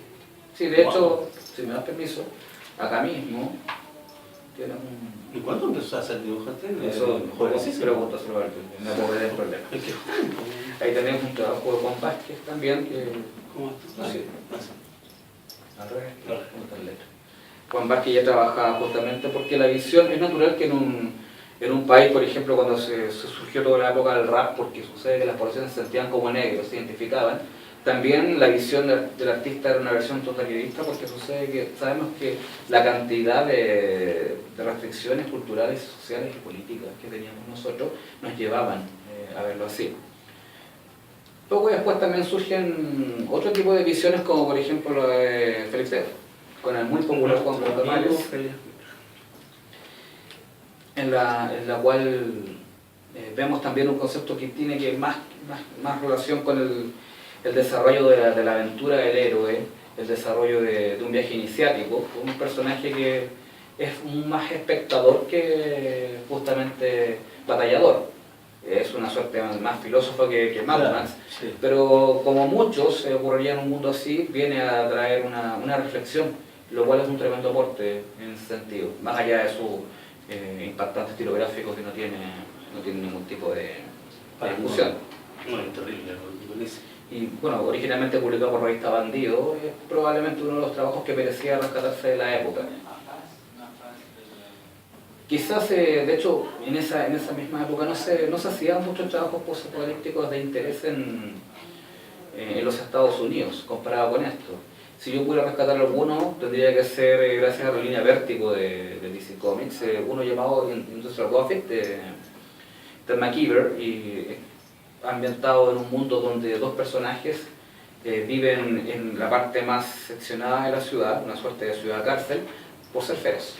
Sí, de hecho, si me das permiso, acá mismo tienen un... ¿Y cuándo empezó a hacer dibujante? Eso, pregúntaselo a Artur, no puedo ver el problema. Es que Ahí tenemos un trabajo de Juan Vázquez también, que... ¿cómo es? No sé. Ah, Al revés, claro. ¿cómo está la letra? Juan Vázquez ya trabajaba justamente porque la visión es natural que en un país, por ejemplo, cuando se surgió toda la época del rap, porque sucede que las poblaciones se sentían como negros, se identificaban, también la visión del artista era una versión totalitarista, porque sucede que sabemos que la cantidad de restricciones culturales, sociales y políticas que teníamos nosotros nos llevaban a verlo así. Poco después también surgen otro tipo de visiones, como por ejemplo lo de Félix Eder, con el muy popular Juan Portomales, en la cual vemos también un concepto que tiene que más relación con el desarrollo de la aventura del héroe, el desarrollo de un viaje iniciático, un personaje que es más espectador que justamente batallador. Es una suerte más filósofo que Mad Max, sí. Pero como muchos ocurriría en un mundo así, viene a traer una reflexión, lo cual es un tremendo aporte en ese sentido, más allá de su impactante estilo gráfico que no tiene ningún tipo de discusión. Muy terrible, buenísimo. Y bueno, originalmente publicado por revista Bandido, es probablemente uno de los trabajos que merecía rescatarse de la época. Quizás, de hecho, en esa misma época no se hacían muchos trabajos posapocalípticos de interés en los Estados Unidos, comparado con esto. Si yo pudiera rescatar alguno, tendría que ser gracias a la línea Vértigo de DC Comics, uno llamado Industrial Gothic de McKeever, y ambientado en un mundo donde dos personajes viven en la parte más seccionada de la ciudad, una suerte de ciudad cárcel, por ser feos,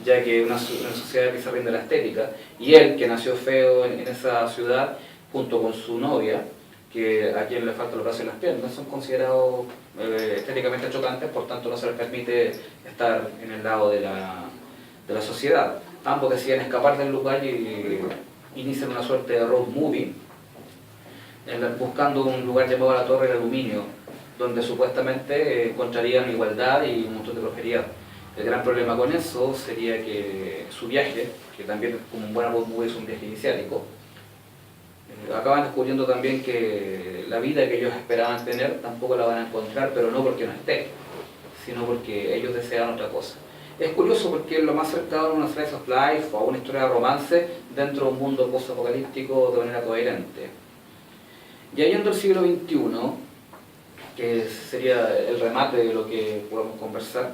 ya que una sociedad que se rinde a la estética, y él, que nació feo en esa ciudad, junto con su novia, que a quien le faltan los brazos y las piernas, son considerados estéticamente chocantes, por tanto no se les permite estar en el lado de la sociedad. Ambos deciden escapar del lugar y inician una suerte de road movie, buscando un lugar llamado la Torre del Aluminio, donde supuestamente encontrarían igualdad y un montón de prosperidad. El gran problema con eso sería que su viaje, que también como un buen road movie es un viaje iniciático, acaban descubriendo también que la vida que ellos esperaban tener tampoco la van a encontrar, pero no porque no esté, sino porque ellos desean otra cosa. Es curioso porque es lo más cercano a una slice of life o a una historia de romance dentro de un mundo post-apocalíptico de manera coherente. Ya yendo al siglo XXI, que sería el remate de lo que podemos conversar,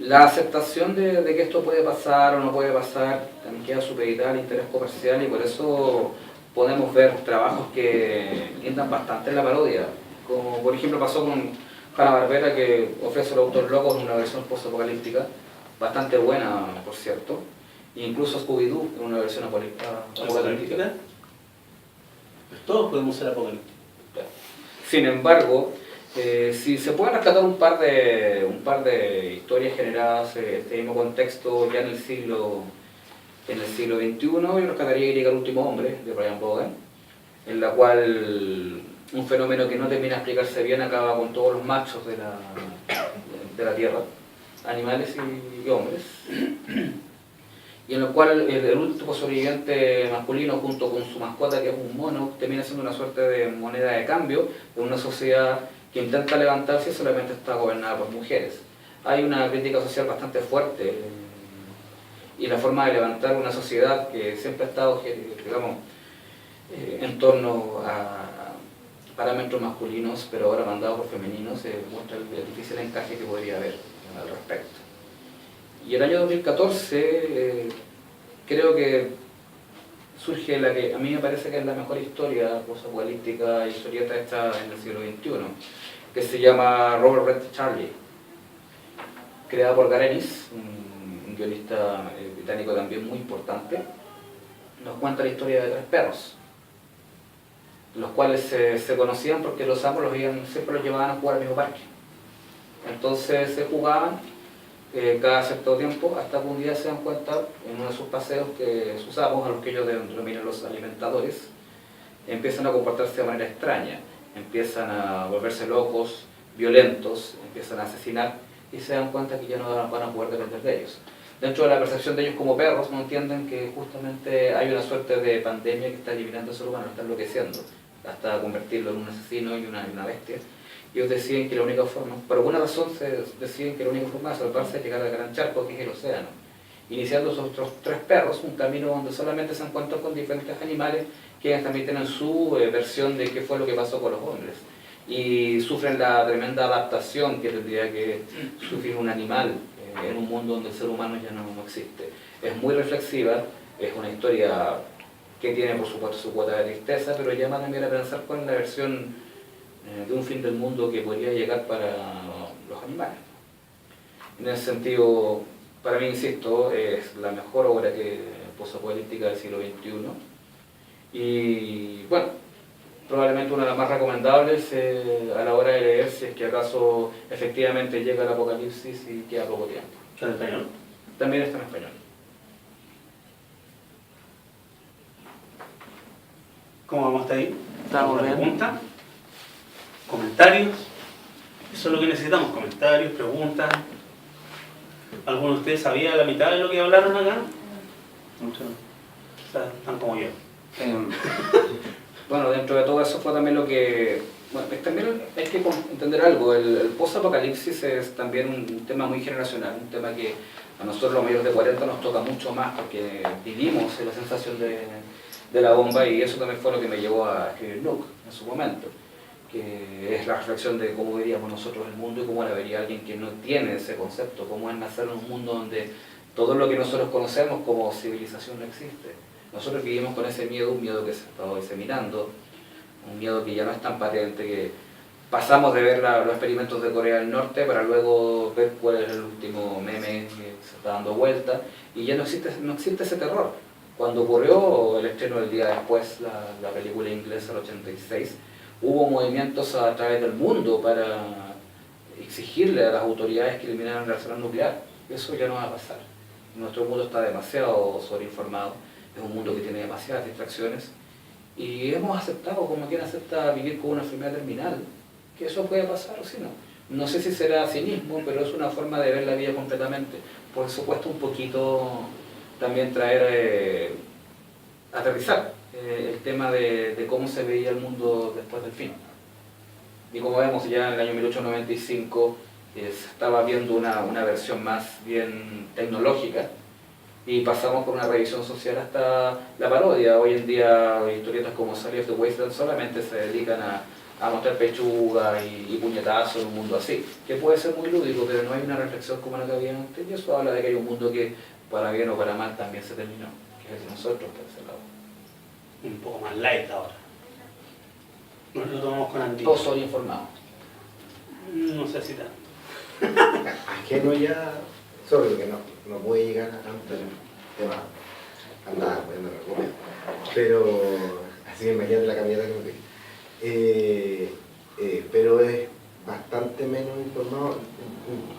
la aceptación de que esto puede pasar o no puede pasar también queda supeditada al interés comercial, y por eso podemos ver trabajos que lindan bastante en la parodia, como por ejemplo pasó con Hanna-Barbera, que ofrece los Autos Locos en una versión post-apocalíptica, bastante buena por cierto, e incluso Scooby-Doo en una versión apocalíptica. Todos podemos ser apocalípticos. Sin embargo, si se pueden rescatar un par de historias generadas en este mismo contexto ya en el siglo XXI, yo rescataría Eric el último hombre, de Brian Vaughan, en la cual un fenómeno que no termina de explicarse bien acaba con todos los machos de la Tierra, animales y hombres. y en el cual el último sobreviviente masculino junto con su mascota, que es un mono, termina siendo una suerte de moneda de cambio de una sociedad que intenta levantarse y solamente está gobernada por mujeres. Hay una crítica social bastante fuerte y la forma de levantar una sociedad que siempre ha estado, digamos, en torno a parámetros masculinos, pero ahora mandados por femeninos, muestra el difícil encaje que podría haber al respecto. Y el año 2014 creo que surge la que a mí me parece que es la mejor historia posapocalíptica, historieta hecha en el siglo XXI, que se llama Robert Red Charlie, creada por Garth Ennis, un guionista británico también muy importante. Nos cuenta la historia de tres perros, los cuales se conocían porque los amos siempre los llevaban a jugar al mismo parque. Entonces se jugaban cada cierto tiempo, hasta que un día se dan cuenta en uno de sus paseos que sus amos, a los que ellos denominan los alimentadores, empiezan a comportarse de manera extraña, empiezan a volverse locos, violentos, empiezan a asesinar y se dan cuenta que ya no van a poder depender de ellos. Dentro de la percepción de ellos como perros, no entienden que justamente hay una suerte de pandemia que está eliminando al ser humano, lo está enloqueciendo, hasta convertirlo en un asesino y una bestia. Ellos deciden que la única forma, por alguna razón deciden que la única forma de salvarse es llegar al gran charco que es el océano, iniciando esos otros tres perros, un camino donde solamente se encuentran con diferentes animales que también tienen su versión de qué fue lo que pasó con los hombres. Y sufren la tremenda adaptación que tendría que sufrir un animal en un mundo donde el ser humano ya no existe. Es muy reflexiva, es una historia que tiene por supuesto su cuota de tristeza, pero llama también a pensar cuál es la versión de un fin del mundo que podría llegar para los animales. En ese sentido, para mí, insisto, es la mejor obra posapocalíptica del siglo XXI. Y bueno, probablemente una de las más recomendables a la hora de leer, si es que acaso efectivamente llega el apocalipsis y queda poco tiempo. ¿Está en español? También está en español. ¿Cómo vamos hasta ahí? Estamos bien. Preguntas, comentarios. Eso es lo que necesitamos, comentarios, preguntas. ¿Alguno de ustedes sabía la mitad de lo que hablaron acá? Mucho. O sea, están como yo. Bueno, dentro de todo eso fue también lo que... Bueno, también hay que entender algo, el post-apocalipsis es también un tema muy generacional, un tema que a nosotros los mayores de 40 nos toca mucho más porque vivimos la sensación de la bomba y eso también fue lo que me llevó a escribir Nuke en su momento, que es la reflexión de cómo veríamos nosotros el mundo y cómo la vería alguien que no tiene ese concepto, cómo es nacer en un mundo donde todo lo que nosotros conocemos como civilización no existe. Nosotros vivimos con ese miedo, un miedo que se ha estado diseminando, un miedo que ya no es tan patente, que pasamos de ver los experimentos de Corea del Norte para luego ver cuál es el último meme que se está dando vuelta, y ya no existe ese terror. Cuando ocurrió el estreno del día después, la película inglesa del 86, hubo movimientos a través del mundo para exigirle a las autoridades que eliminaran el arsenal nuclear. Eso ya no va a pasar. Nuestro mundo está demasiado sobreinformado, es un mundo que tiene demasiadas distracciones y hemos aceptado, como quien acepta vivir con una enfermedad terminal, que eso puede pasar o si no. No sé si será cinismo, pero es una forma de ver la vida completamente. Por supuesto, un poquito también traer, aterrizar el tema de cómo se veía el mundo después del fin. Y como vemos ya en el año 1895 se estaba viendo una versión más bien tecnológica y pasamos por una revisión social hasta la parodia. Hoy en día historietas como Sally of the Wasteland solamente se dedican a mostrar pechuga y puñetazos en un mundo así, que puede ser muy lúdico, pero no hay una reflexión como la que había antes, y eso habla de que hay un mundo que para bien o para mal también se terminó, que es el de nosotros por ese lado. Un poco más light ahora. Nos lo tomamos con Andy. Todos son informados. No sé si tanto. Ajeno ya, solo que no puede llegar a tanto el tema, andaba poniendo recursos, pero así que imagínate la camioneta que me pedí. Pero es bastante menos informado.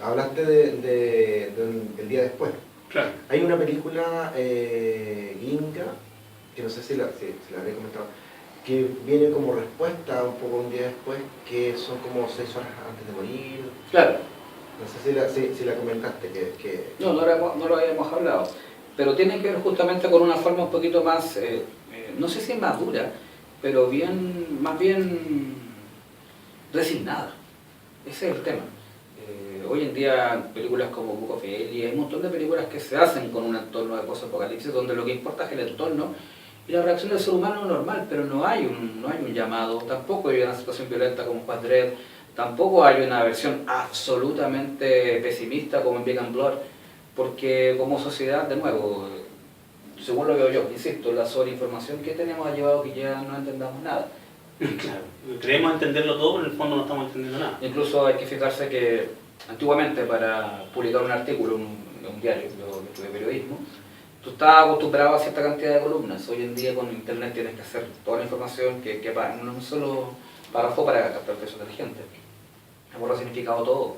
Hablaste del día después. Claro. Hay una película gringa, que no sé si la había comentado, que viene como respuesta un poco un día después, que son como 6 horas antes de morir. Claro. No sé si la comentaste, No lo habíamos hablado. pero tiene que ver justamente con una forma un poquito más, no sé si madura, pero más bien resignada. Ese es el tema. Hoy en día películas como Book of Eli, hay un montón de películas que se hacen con un entorno de post-apocalipsis donde lo que importa es el entorno y la reacción del ser humano es normal, pero no hay un llamado, tampoco hay una situación violenta como Juan Dredd, tampoco hay una versión absolutamente pesimista como en Big and Blood, porque como sociedad, de nuevo, según lo veo yo, insisto, la sobreinformación que tenemos ha llevado a que ya no entendamos nada. Claro, creemos entenderlo todo, pero en el fondo no estamos entendiendo nada. Incluso hay que fijarse que antiguamente para publicar un artículo en un diario, yo estudié periodismo, tú estabas acostumbrado a cierta cantidad de columnas. Hoy en día con internet tienes que hacer toda la información que quepa en un solo párrafo para captar texto inteligente. Hemos resignificado todo.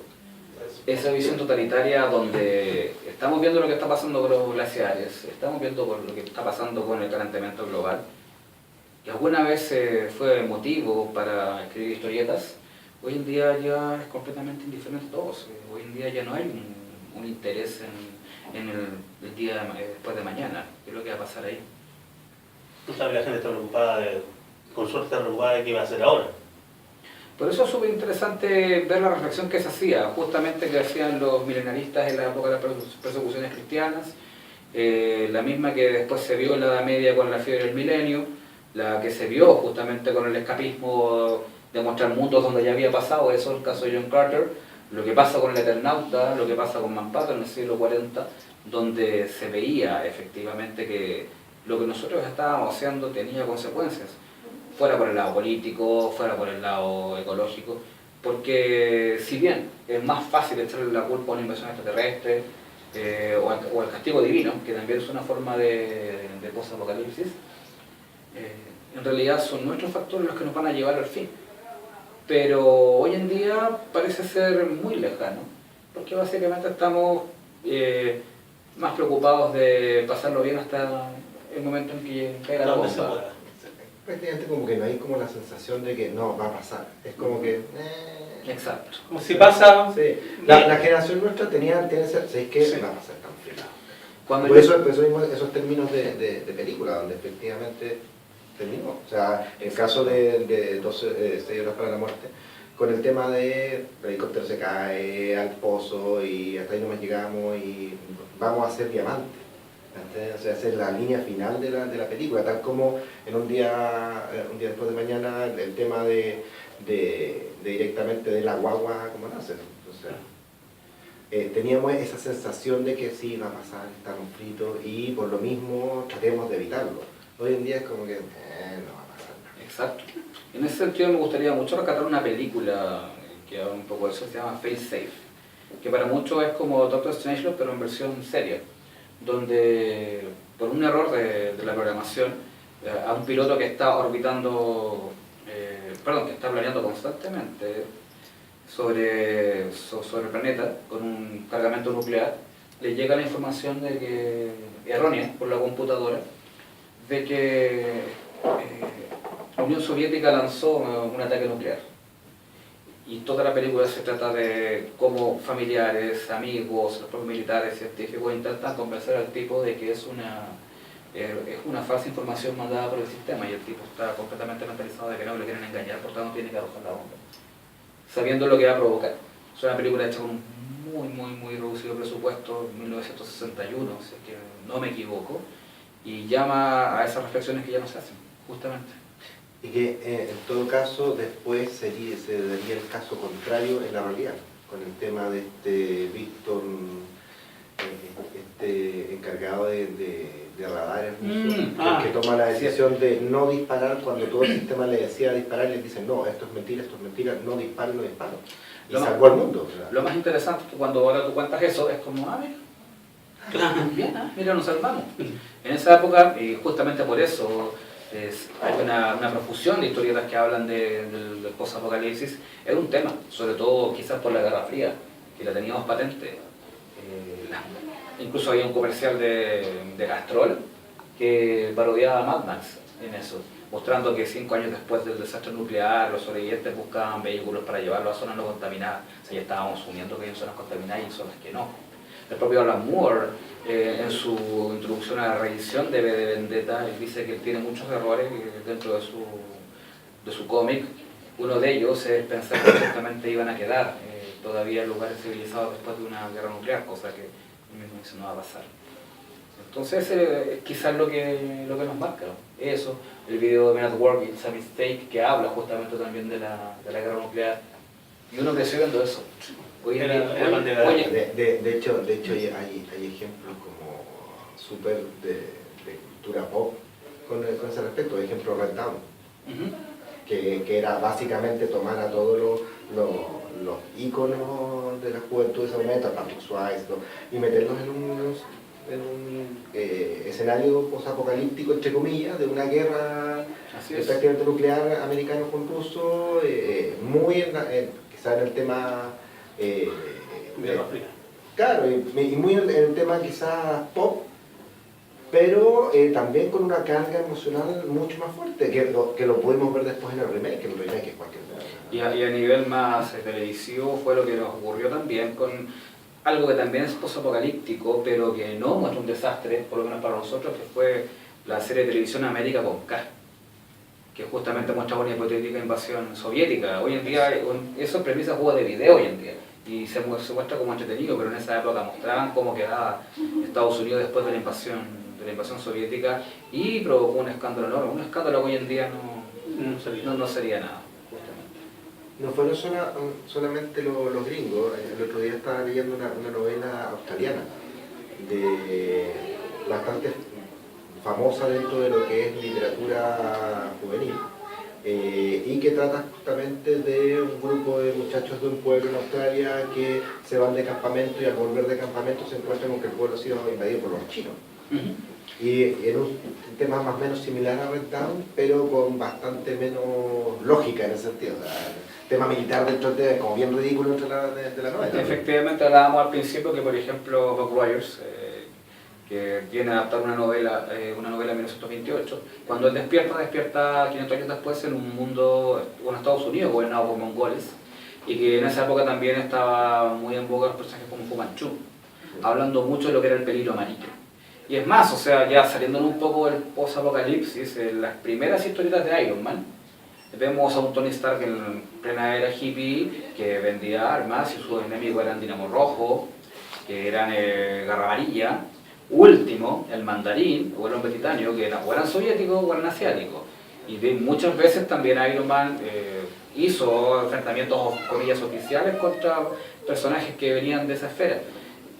Esa visión totalitaria donde estamos viendo lo que está pasando con los glaciares, estamos viendo lo que está pasando con el calentamiento global, que alguna vez fue motivo para escribir historietas, hoy en día ya es completamente indiferente a todos. Hoy en día ya no hay un interés en el día después de mañana. ¿Qué es lo que va a pasar ahí? Tú sabes, la gente está preocupada, con suerte está preocupada de qué va a hacer ahora. Por eso es súper interesante ver la reflexión que se hacía, justamente que hacían los milenaristas en la época de las persecuciones cristianas, la misma que después se vio en la Edad Media con la fiebre del milenio, la que se vio justamente con el escapismo de mostrar mundos donde ya había pasado, eso es el caso de John Carter, lo que pasa con el Eternauta, lo que pasa con Manhattan en el siglo 40, donde se veía efectivamente que lo que nosotros estábamos haciendo tenía consecuencias, fuera por el lado político, fuera por el lado ecológico, porque si bien es más fácil echarle la culpa a una invasión extraterrestre o al castigo divino, que también es una forma de post-apocalipsis, en realidad son nuestros factores los que nos van a llevar al fin. Pero hoy en día parece ser muy lejano, porque básicamente estamos más preocupados de pasarlo bien hasta el momento en que caiga la Donde se bomba. pueda. Prácticamente como que no hay como la sensación de que no, va a pasar. Es como que... Exacto. Como si pasa... Sí. La generación nuestra tiene ¿sabéis qué? Sí. Va a pasar tan frío. Cuando Por yo- eso mismo, esos términos de película, donde efectivamente terminó. O sea, el caso de 6 horas para la muerte, con el tema de el helicóptero se cae al pozo y hasta ahí nomás llegamos y vamos a ser diamantes. ¿Entendés? O sea, esa es la línea final de la película, tal como en un día después de mañana el tema de directamente de la guagua como nace. O sea, teníamos esa sensación de que sí, va a pasar, estamos fritos y por lo mismo tratemos de evitarlo. Hoy en día es como que no va a pasar nada. Exacto. En ese sentido me gustaría mucho rescatar una película que habla un poco de eso, se llama Fail Safe, que para muchos es como Doctor Strangelove pero en versión seria, donde por un error de la programación a un piloto que está orbitando, que está planeando constantemente sobre el planeta con un cargamento nuclear, le llega la información de que, errónea por la computadora, de que la Unión Soviética lanzó un ataque nuclear. Y toda la película se trata de cómo familiares, amigos, los propios militares, científicos intentan convencer al tipo de que es una falsa información mandada por el sistema y el tipo está completamente mentalizado de que no le quieren engañar, por tanto tiene que arrojar la bomba, sabiendo lo que va a provocar. Es una película hecha con un muy reducido presupuesto, 1961, si es que no me equivoco, y llama a esas reflexiones que ya no se hacen, justamente. Y que en todo caso después se daría el caso contrario en la realidad, con el tema de este Víctor, encargado de radares, que toma la decisión de no disparar cuando todo el sistema le decía disparar y le dicen no, esto es mentira, no disparo. Y salvó al mundo. ¿Verdad? Lo más interesante es que cuando ahora tú cuentas eso, es como, mira, bien, mira, nos salvamos. En esa época, y justamente por eso, hay una profusión de historietas que hablan del post-apocalipsis. Era un tema, sobre todo quizás por la Guerra Fría, que la teníamos patente. Incluso había un comercial de Castrol que parodiaba a Mad Max en eso, mostrando que 5 años después del desastre nuclear los sobrevivientes buscaban vehículos para llevarlos a zonas no contaminadas. O sea, ya estábamos asumiendo que hay zonas contaminadas y zonas que no. El propio Alan Moore, en su introducción a la revisión de V de Vendetta, él dice que tiene muchos errores dentro de su cómic. Uno de ellos es pensar que justamente iban a quedar todavía en lugares civilizados después de una guerra nuclear, cosa que él mismo dice no va a pasar. Entonces, quizás lo que nos marca, ¿no? Eso, el video de Men at Work, It's a Mistake, que habla justamente también de la guerra nuclear. Y uno creció viendo eso. Hoy en día, De hecho hay ejemplos como súper de cultura pop con ese respecto. Por ejemplo, Red Dawn, que era básicamente tomar a todos los íconos de la juventud de ese momento, a Patrick Swayze, y meterlos en un escenario posapocalíptico, entre comillas, de una guerra prácticamente nuclear americano con ruso, muy quizá en el tema claro, y muy en el tema quizás pop, pero también con una carga emocional mucho más fuerte, que lo pudimos ver después en el remake, que el remake es cualquier cosa. Y a nivel más televisivo fue lo que nos ocurrió también con algo que también es posapocalíptico, pero que no muestra un desastre, por lo menos para nosotros, que fue la serie de televisión América con K, que justamente muestra una hipotética invasión soviética. Hoy en día eso es premisa de juego de video hoy en día, y se muestra como entretenido, pero en esa época mostraban cómo quedaba Estados Unidos después de la invasión soviética, y provocó un escándalo enorme, un escándalo que hoy en día no sería nada. No fueron solamente los gringos. El otro día estaba leyendo una novela australiana bastante famosa dentro de lo que es literatura juvenil, y que trata justamente de un grupo de muchachos de un pueblo en Australia que se van de campamento, y al volver de campamento se encuentran con que el pueblo ha sido invadido por los chinos. Y en un tema más o menos similar a Red Dawn, pero con bastante menos lógica en ese sentido. O sea, el tema militar dentro de como bien ridículo dentro de la novela. Efectivamente, hablábamos al principio que, por ejemplo, Buck Rogers, que viene a adaptar una novela de 1928, cuando él despierta 500 años después en un mundo, en Estados Unidos, gobernado por mongoles, y que en esa época también estaba muy en boga los personajes como Fu Manchu, hablando mucho de lo que era el peligro amarillo. Y es más, o sea, ya saliendo un poco del post-apocalipsis, en las primeras historietas de Iron Man, vemos a un Tony Stark en plena era hippie que vendía armas y sus enemigos eran Dinamo Rojo, que eran Garra Amarilla, Último, el Mandarín o el Hombre Titanio, que o eran soviéticos o eran asiáticos. Y muchas veces también Iron Man hizo enfrentamientos, comillas, oficiales contra personajes que venían de esa esfera.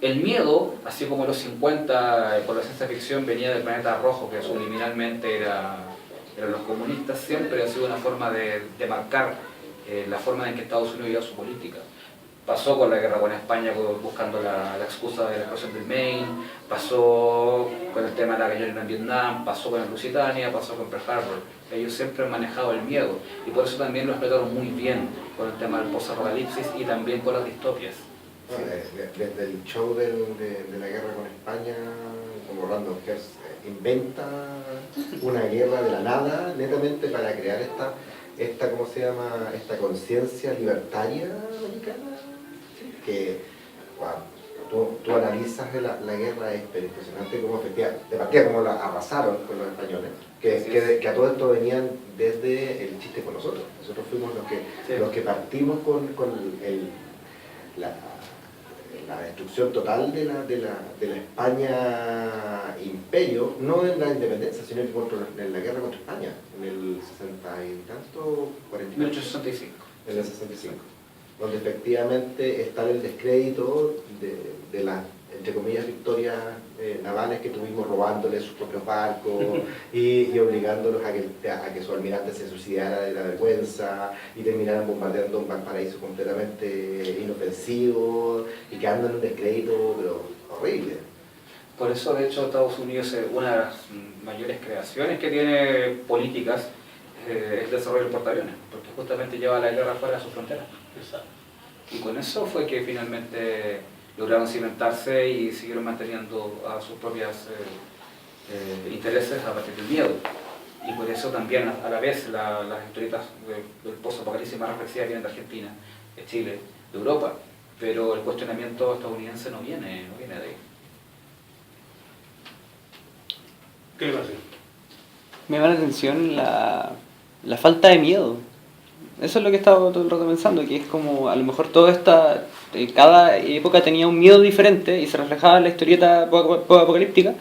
El miedo, así como los 50 por la ciencia ficción venía del planeta rojo, que subliminalmente eran los comunistas, siempre ha sido una forma de marcar la forma en que Estados Unidos lleva su política. Pasó con la guerra con España buscando la excusa de la explosión del Maine, pasó con el tema de la guerra en Vietnam, pasó con el Lusitania, pasó con Pearl Harbor. Ellos siempre han manejado el miedo y por eso también lo explotaron muy bien con el tema del post-apocalipsis y también con las distopias. Desde el show de la guerra con España, como Randall Hearst inventa una guerra de la nada, netamente para crear esta ¿cómo se llama? Esta conciencia libertaria americana, que tú analizas la guerra, es impresionante como de partida como la arrasaron con los españoles, que a todo esto venían desde el chiste con nosotros. Nosotros fuimos los que partimos con la destrucción total de la España imperio, no en la independencia, sino que en la guerra contra España, en el 60 y tanto, 40. 1865. En el 65, donde efectivamente está el descrédito de las, entre comillas, victorias navales que tuvimos robándoles sus propios barcos y obligándolos a que su almirante se suicidara de la vergüenza y terminaran bombardeando un Valparaíso completamente inofensivo y quedando en un descrédito pero horrible. Por eso, de hecho, Estados Unidos, una de las mayores creaciones que tiene políticas es el desarrollo del portaaviones, porque justamente lleva la guerra fuera de sus fronteras. Exacto. Y con eso fue que finalmente lograron cimentarse y siguieron manteniendo a sus propios intereses a partir del miedo. Y por eso también a la vez las historietas del post-apocalipsis más reflexivas vienen de Argentina, de Chile, de Europa. pero el cuestionamiento estadounidense no viene de ahí. ¿Qué le pasa? Me llama la atención la falta de miedo. Eso es lo que estaba todo el rato pensando, que es como a lo mejor cada época tenía un miedo diferente y se reflejaba en la historieta apocalíptica.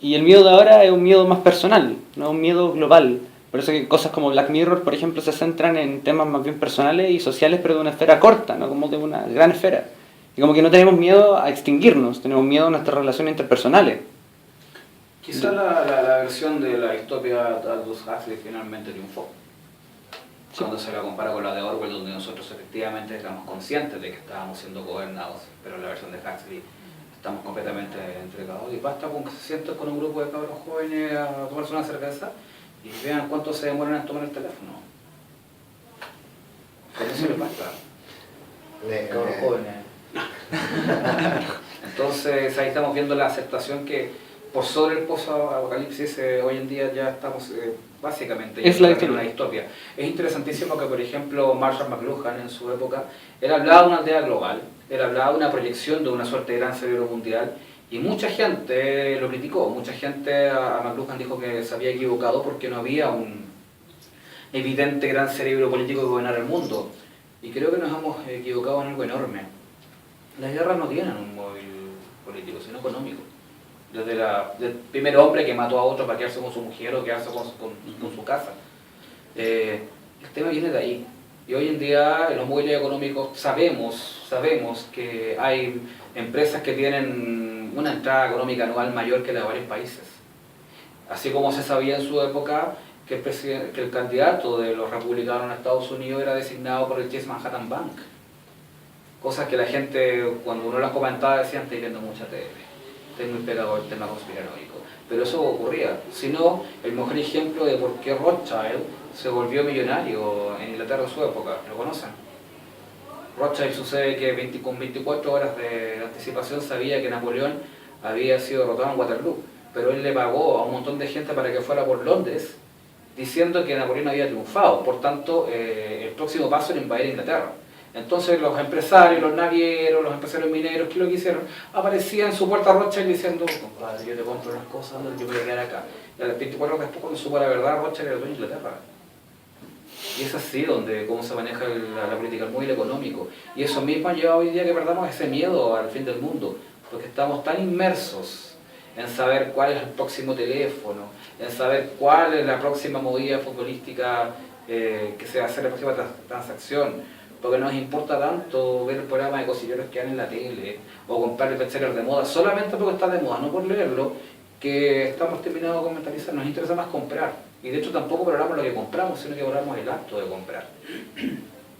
Y el miedo de ahora es un miedo más personal, no un miedo global. Por eso que cosas como Black Mirror, por ejemplo, se centran en temas más bien personales y sociales, pero de una esfera corta, no como de una gran esfera. Y como que no tenemos miedo a extinguirnos, tenemos miedo a nuestras relaciones interpersonales. Quizá la versión de la distopia de Aldous Huxley finalmente triunfó. Sí. Cuando se la compara con la de Orwell, donde nosotros efectivamente éramos conscientes de que estábamos siendo gobernados, pero en la versión de Huxley estamos completamente entregados. Y basta con que se sienten con un grupo de cabros jóvenes a tomarse una cerveza y vean cuánto se demoran en tomar el teléfono. Con eso les basta. Cabros jóvenes. Entonces ahí estamos viendo la aceptación que por sobre el post-apocalipsis hoy en día ya estamos básicamente es la en una distopia. Es interesantísimo que, por ejemplo, Marshall McLuhan en su época, él hablaba de una aldea global, él hablaba de una proyección de una suerte de gran cerebro mundial, y mucha gente lo criticó, mucha gente a McLuhan dijo que se había equivocado porque no había un evidente gran cerebro político que gobernara el mundo. Y creo que nos hemos equivocado en algo enorme. Las guerras no tienen un móvil político, sino económico. Desde el primer hombre que mató a otro para quedarse con su mujer o quedarse con su casa. El tema viene de ahí. Y hoy en día en los móviles económicos sabemos que hay empresas que tienen una entrada económica anual mayor que la de varios países. Así como se sabía en su época que el candidato de los republicanos en Estados Unidos era designado por el Chase Manhattan Bank. Cosas que la gente, cuando uno las comentaba, decían: estoy viendo mucha tele. Estoy muy pegado al tema conspiranoico. Pero eso ocurría. Si no, el mejor ejemplo de por qué Rothschild se volvió millonario en Inglaterra en su época. ¿Lo conocen? Rothschild sucede que con 24 horas de anticipación sabía que Napoleón había sido derrotado en Waterloo. Pero él le pagó a un montón de gente para que fuera por Londres, diciendo que Napoleón había triunfado. Por tanto, el próximo paso era invadir Inglaterra. Entonces los empresarios, los navieros, los empresarios mineros, ¿qué es lo que hicieron? Aparecían en su puerta Rothschild diciendo: compadre, yo te compro las cosas, yo voy a quedar acá. Y a las 24 horas después, cuando supo la verdad, Rothschild era dueño de Inglaterra. Y es así cómo se maneja la política, el móvil económico. Y eso mismo ha llevado hoy día que perdamos ese miedo al fin del mundo, porque estamos tan inmersos en saber cuál es el próximo teléfono, en saber cuál es la próxima movida futbolística que se va a hacer, la próxima transacción. Porque nos importa tanto ver el programa de cocineros que dan en la tele o comprar el bestseller de moda solamente porque está de moda, no por leerlo, que estamos terminados de mentalizar. Nos interesa más comprar, y de hecho tampoco valoramos lo que compramos, sino que valoramos el acto de comprar.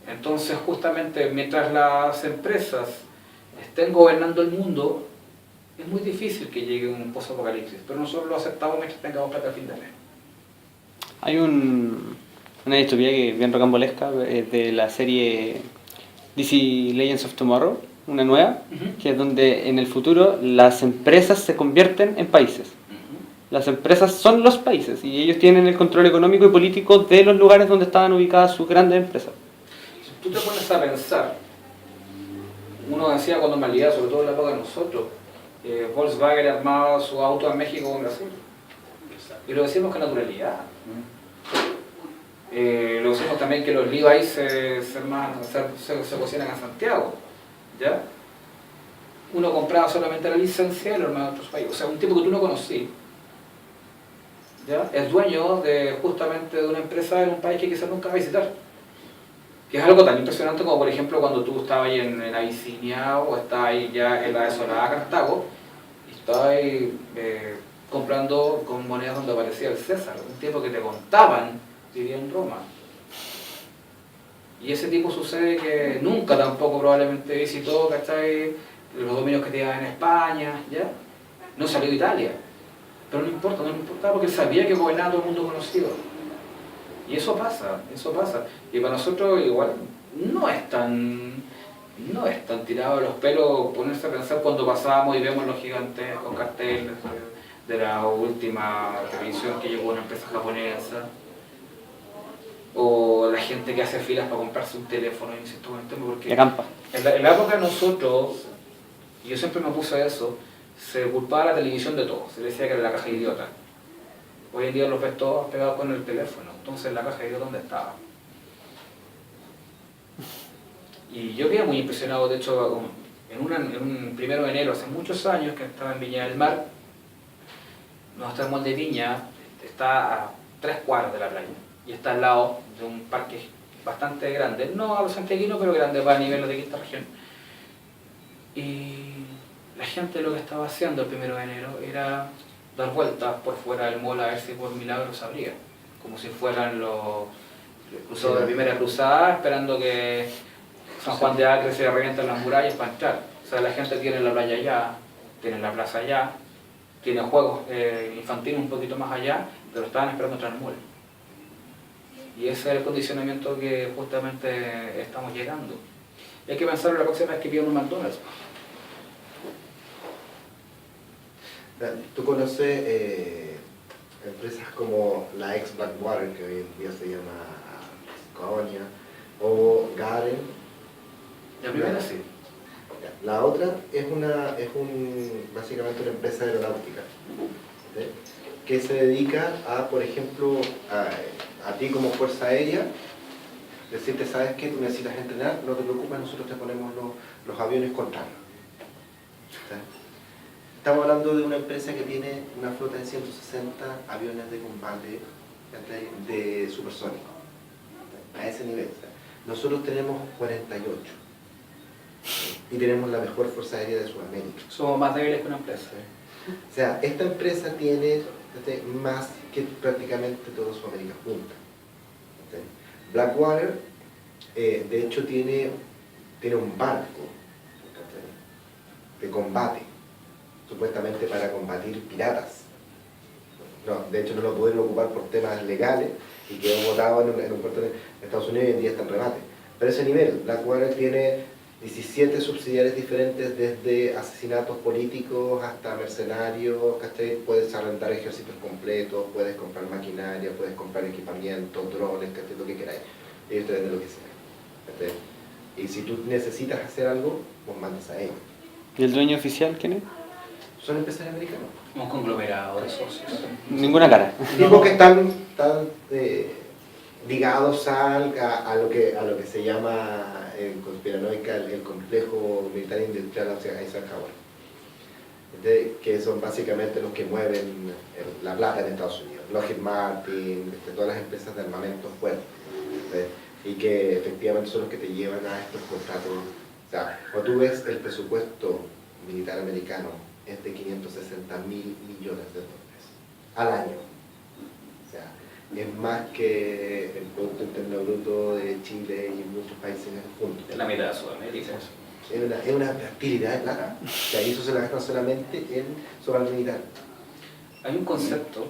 Entonces, justamente mientras las empresas estén gobernando el mundo, es muy difícil que llegue un post-apocalipsis, pero nosotros lo aceptamos mientras tengamos plata al fin de mes. Hay una distopía que bien rocambolesca de la serie DC Legends of Tomorrow, una nueva, que es donde en el futuro las empresas se convierten en países. Las empresas son los países y ellos tienen el control económico y político de los lugares donde estaban ubicadas sus grandes empresas. Si tú te pones a pensar, uno decía cuando me liaba, sobre todo en la época de nosotros, Volkswagen armaba su auto en México o en Brasil. Y lo decimos con naturalidad. Lo decimos también que los Levi's se cocinan en Santiago. ¿Ya? Uno compraba solamente la licencia y lo armaba en otros países. O sea, un tipo que tú no conocí, ¿ya? Es dueño justamente de una empresa en un país que quizás nunca va a visitar. Que es algo tan impresionante como, por ejemplo, cuando tú estabas ahí en Abisinia o estabas ahí ya en la desolada Cartago y estabas ahí comprando con monedas donde aparecía el César, un tipo que te contaban vivía en Roma. Y ese tipo sucede que nunca tampoco probablemente visitó, ¿cachai?, los dominios que tenían en España, ¿ya? No salió de Italia. Pero no importa, no le importaba porque él sabía que gobernaba todo el mundo conocido. Y eso pasa. Y para nosotros igual no es tan tirado de los pelos ponerse a pensar cuando pasábamos y vemos los gigantescos carteles de la última televisión que llegó una empresa japonesa. O la gente que hace filas para comprarse un teléfono, y insisto con el tema, porque Y acampa. en la época de nosotros, y yo siempre me opuse a eso, se culpaba a la televisión de todo, se le decía que era la caja idiota. Hoy en día los ves todos pegados con el teléfono, entonces la caja idiota, ¿dónde estaba? Y yo quedé muy impresionado, de hecho, en un 1 de enero, hace muchos años, que estaba en Viña del Mar. Nuestro mall de Viña está a 3 cuadras de la playa y está al lado de un parque bastante grande, no a los santiaguinos, pero grande para niveles de quinta región. Y la gente lo que estaba haciendo el 1 de enero era dar vueltas por fuera del mall a ver si por milagro se abría, como si fueran los cruzados de la primera cruzada, esperando que San Juan de Acre se revienten las murallas para entrar. O sea, la gente tiene la playa allá, tiene la plaza allá, tiene juegos infantiles un poquito más allá, pero estaban esperando entrar al mall. Y ese es el condicionamiento que justamente estamos llegando. Y hay que pensar en la próxima vez que pidan un McDonald's. ¿Tú conoces empresas como la ex Blackwater, que hoy en día se llama Coña, o Garen? La primera sí. La otra es básicamente una empresa aeronáutica, ¿sí? Que se dedica a, por ejemplo, a ti como fuerza aérea, decirte, ¿sabes qué? Tú necesitas entrenar, no te preocupes, nosotros te ponemos los aviones contrarios. ¿Sí? Estamos hablando de una empresa que tiene una flota de 160 aviones de combate, ¿sí?, de supersónico, ¿sí?, a ese nivel. ¿Sí? Nosotros tenemos 48. Y tenemos la mejor fuerza aérea de Sudamérica. Somos más débiles que una empresa. O sea, esta empresa tiene más que prácticamente toda Sudamérica junta. Blackwater, de hecho, tiene un barco de combate, supuestamente para combatir piratas. No, de hecho, no lo pudieron ocupar por temas legales y quedó botado en un puerto de Estados Unidos y hoy en día está en remate. Pero ese nivel, Blackwater tiene 17 subsidiarias diferentes, desde asesinatos políticos hasta mercenarios, ¿cachai? Puedes arrendar ejércitos completos, puedes comprar maquinaria, puedes comprar equipamiento, drones, ¿cachai? Lo que queráis. Ellos te venden lo que sea, ¿cachai? Y si tú necesitas hacer algo, vos mandas a ellos. ¿Y el dueño oficial quién es? Son empresarios americanos. Un conglomerado de socios. Ninguna cara. Tipos que están ligados a lo que se llama en conspiranoica el complejo militar industrial Eisenhower, que son básicamente los que mueven la plata en Estados Unidos, Lockheed Martin, todas las empresas de armamento fuertes, y que efectivamente son los que te llevan a estos contratos. O sea, cuando tú ves el presupuesto militar americano, es de 560.000 millones de dólares al año. O sea, es más que el Producto Interno Bruto de Chile y muchos países juntos. Es la mitad de Sudamérica. Es una fertilidad de plata. O sea, y eso se la gastan solamente sobre el militar. Hay un concepto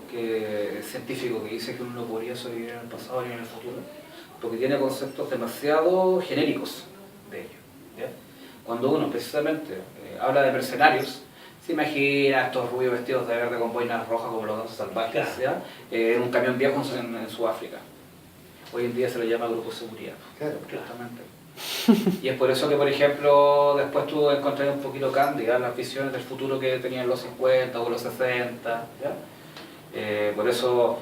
científico que dice que uno no podría sobrevivir en el pasado ni en el futuro, porque tiene conceptos demasiado genéricos de ello. ¿Ya? Cuando uno precisamente habla de mercenarios, se imagina estos rubios vestidos de verde con boinas rojas como los danzas salvajes, ¿ya? En un camión viejo en Sudáfrica. Hoy en día se le llama grupo de seguridad. Claro. Justamente. Y es por eso que, por ejemplo, después tú encontrás un poquito cándida las visiones del futuro que tenían los 50 o los 60. ¿Ya? Por eso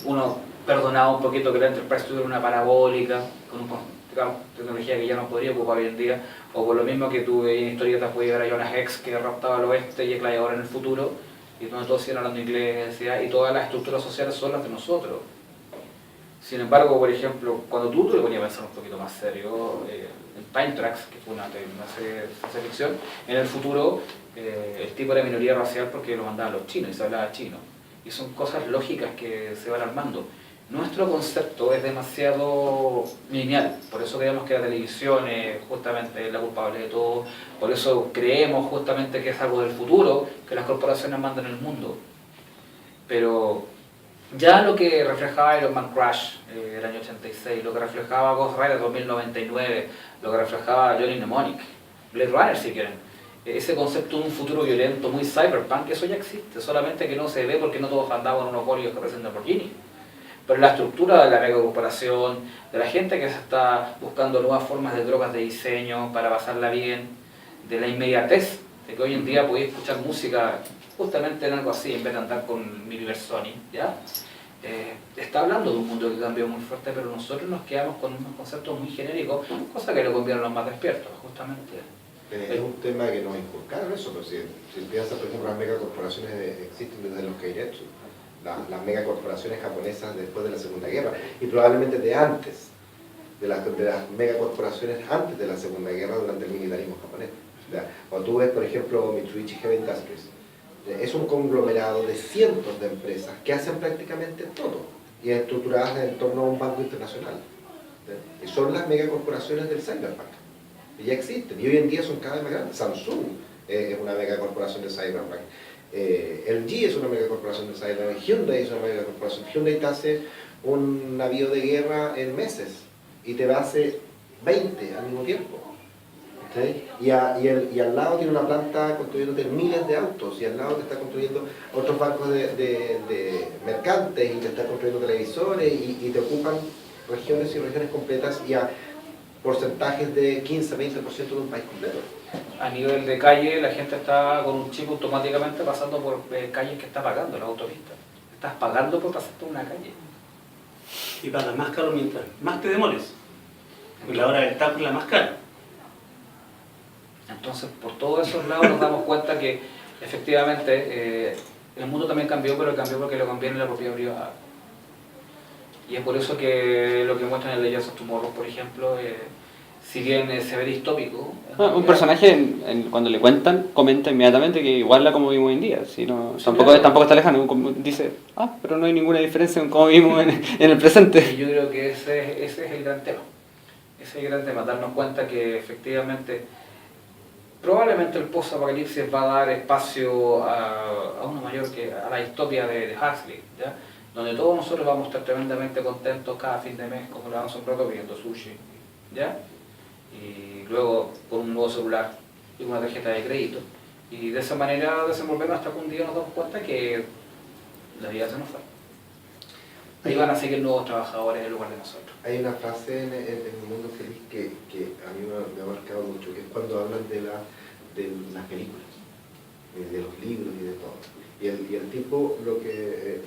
uno perdonaba un poquito que la Enterprise tuviera una parabólica, con tecnología que ya no podría ocupar hoy en día, o por lo mismo que tuve en historietas puede ver a Jonas Hex que raptaba al oeste y es gladiador en el futuro, y donde todos siguen hablando inglés, y todas las estructuras sociales son las de nosotros. Sin embargo, por ejemplo, cuando tú te ponías a pensar un poquito más serio, en Time Tracks, que fue una serie de ciencia ficción, en el futuro el tipo era minoría racial porque lo mandaban los chinos y se hablaba chino. Y son cosas lógicas que se van armando. Nuestro concepto es demasiado lineal, por eso creemos que la televisión justamente es la culpable de todo, por eso creemos justamente que es algo del futuro, que las corporaciones mandan el mundo. Pero ya lo que reflejaba Iron Man Crash el año 86, lo que reflejaba Ghost Rider 2099, lo que reflejaba Johnny Mnemonic, Blade Runner si quieren, ese concepto de un futuro violento muy cyberpunk, eso ya existe, solamente que no se ve porque no todos andamos en unos bolios que presentan Lamborghini. Pero la estructura de la megacorporación, de la gente que se está buscando nuevas formas de drogas de diseño para pasarla bien, de la inmediatez, de que hoy en día podéis escuchar música justamente en algo así, en vez de andar con Mini Sony, ¿ya? Está hablando de un mundo que cambió muy fuerte, pero nosotros nos quedamos con unos conceptos muy genéricos, cosa que lo conviene a los más despiertos, justamente. Es un tema que nos inculcaron eso, pero si piensas, por ejemplo, las megacorporaciones existen desde los Keiretsu, las megacorporaciones japonesas después de la Segunda Guerra, y probablemente de antes, de las megacorporaciones antes de la Segunda Guerra durante el militarismo japonés. Cuando tú ves, por ejemplo, Mitsubishi Heavy Industries, es un conglomerado de cientos de empresas que hacen prácticamente todo y estructuradas en torno a un banco internacional. Y son las megacorporaciones del cyberpunk. Y ya existen, y hoy en día son cada vez más grandes. Samsung es una megacorporación de cyberpunk. LG es una megacorporación de cyberpunk. Hyundai es una megacorporación. Hyundai te hace un navío de guerra en meses y te hace 20 al mismo tiempo. ¿Sí? Y al lado tiene una planta construyéndote miles de autos, y al lado te está construyendo otros barcos de mercantes, y te está construyendo televisores, y te ocupan regiones y regiones completas, y a porcentajes de 15-20% de un país completo. A nivel de calle, la gente está con un chip automáticamente pasando por calles que está pagando, la autopista. Estás pagando por pasar por una calle. Y pagas más caro mientras más te demores. Porque la hora del taco es la más cara. Entonces, por todos esos lados nos damos cuenta que efectivamente el mundo también cambió, pero cambió porque lo conviene la propiedad privada. Y es por eso que lo que muestran en Legends of Tomorrow, por ejemplo, si bien se ve distópico... Un personaje, cuando le cuentan, comenta inmediatamente que igual la como vivimos hoy en día. Si no, tampoco está lejano. Dice, pero no hay ninguna diferencia en cómo vivimos en el presente. Y yo creo que ese es el gran tema. Ese es el gran tema, darnos cuenta que efectivamente... Probablemente el post-apocalipsis va a dar espacio a una mayor que a la distopia de Huxley, ¿ya? Donde todos nosotros vamos a estar tremendamente contentos cada fin de mes, como le damos un rato pidiendo sushi, ¿ya? Y luego con un nuevo celular y una tarjeta de crédito. Y de esa manera desenvolvernos hasta que un día nos damos cuenta que la vida se nos fue. Ahí van a seguir nuevos trabajadores en lugar de nosotros. Hay una frase en el Mundo Feliz que a mí me ha marcado mucho, que es cuando hablan de las películas, de los libros y de todo. Y el tipo lo que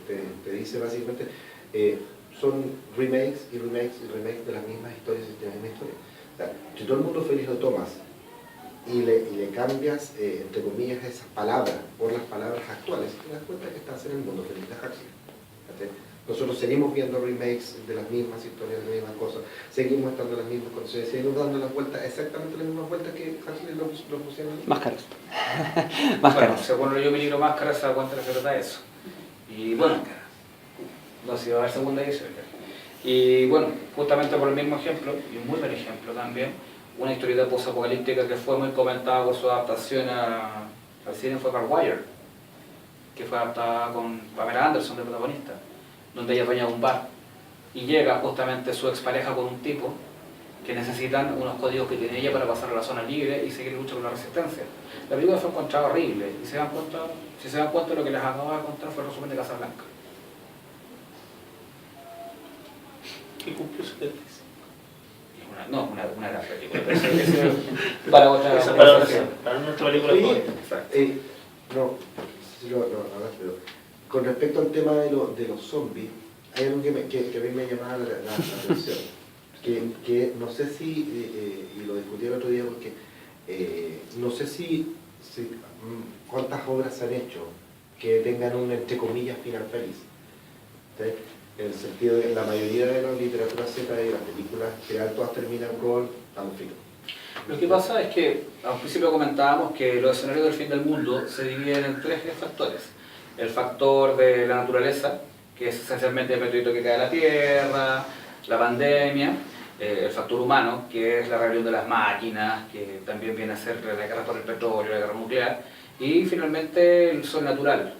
te dice básicamente son remakes y remakes y remakes de las mismas historias y de la misma historia. O sea, si todo el Mundo Feliz lo tomas y le cambias, entre comillas, esas palabras por las palabras actuales, te das cuenta que estás en el Mundo Feliz de Huxley. Nosotros seguimos viendo remakes de las mismas historias, de las mismas cosas, seguimos estando en las mismas condiciones, seguimos dando las vueltas, exactamente las mismas vueltas que Huxley lo pusieron. Máscaras. Bueno, según yo peligro máscaras, se da cuenta que se trata de eso. Y bueno, no sé si va a haber segunda edición. Y bueno, justamente por el mismo ejemplo, y un muy buen ejemplo también, una historieta post-apocalíptica que fue muy comentada por su adaptación al cine fue Carwire, que fue adaptada con Pamela Anderson de protagonista, donde ella dueña de un bar y llega justamente su expareja con un tipo que necesitan unos códigos que tiene ella para pasar a la zona libre y seguir luchando con la resistencia. La película fue encontrada horrible y si se dan cuenta lo que les acabo de contar fue el resumen de Casablanca. ¿Qué cumplió su tesis? Una gran película, pero eso para otra Esa para nuestra película. Oye, exacto. Pero con respecto al tema de los zombies, hay algo que a mí me llamaba la atención, que no sé si, y lo discutí el otro día porque no sé si cuántas obras se han hecho que tengan un, entre comillas, final feliz. ¿Sí? En el sentido de que la mayoría de la literatura Z y las películas general todas terminan con estamos fritos. Lo que pasa es que al principio comentábamos que los escenarios del fin del mundo se dividen en tres factores. El factor de la naturaleza, que es esencialmente el meteorito que cae a la Tierra, la pandemia, el factor humano, que es la rebelión de las máquinas, que también viene a ser la guerra por el petróleo, la guerra nuclear, y finalmente el sol natural.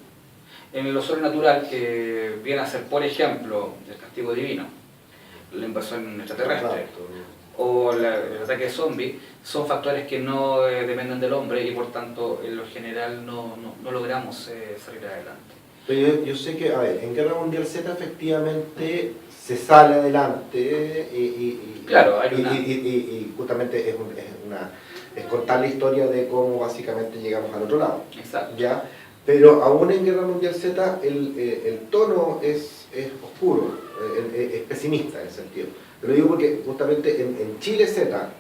En lo sobrenatural, que viene a ser, por ejemplo, el castigo divino, la invasión extraterrestre, o el ataque zombie, son factores que no dependen del hombre y por tanto en lo general no logramos salir adelante. Pero yo sé que, a ver, en Guerra Mundial Z efectivamente se sale adelante Claro, hay una... y justamente es contar la historia de cómo básicamente llegamos al otro lado. Exacto. ¿Ya? Pero aún en Guerra Mundial Z el tono es oscuro, es pesimista en ese sentido. Lo digo porque justamente en Chile Z,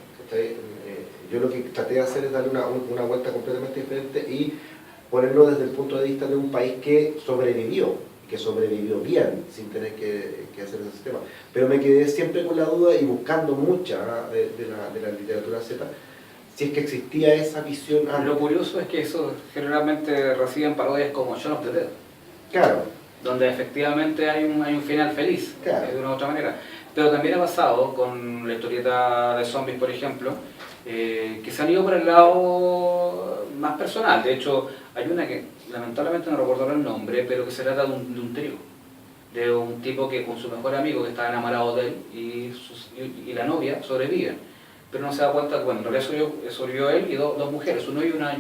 yo lo que traté de hacer es darle una vuelta completamente diferente y ponerlo desde el punto de vista de un país que sobrevivió bien, sin tener que hacer ese sistema. Pero me quedé siempre con la duda y buscando mucha de la literatura Z, si es que existía esa visión antes. Lo curioso es que eso generalmente reciben parodias como Shaun of the Dead. Claro. Donde efectivamente hay un final feliz, Claro. de una u otra manera. Pero también ha pasado con la historieta de zombies, por ejemplo, que se han ido por el lado más personal. De hecho, hay una que lamentablemente no recuerdo el nombre, pero que se trata de un trío. De un tipo que con su mejor amigo que está enamorado de él y la novia sobreviven. Pero no se da cuenta que, bueno, en realidad sobrevivió él y dos mujeres, uno y una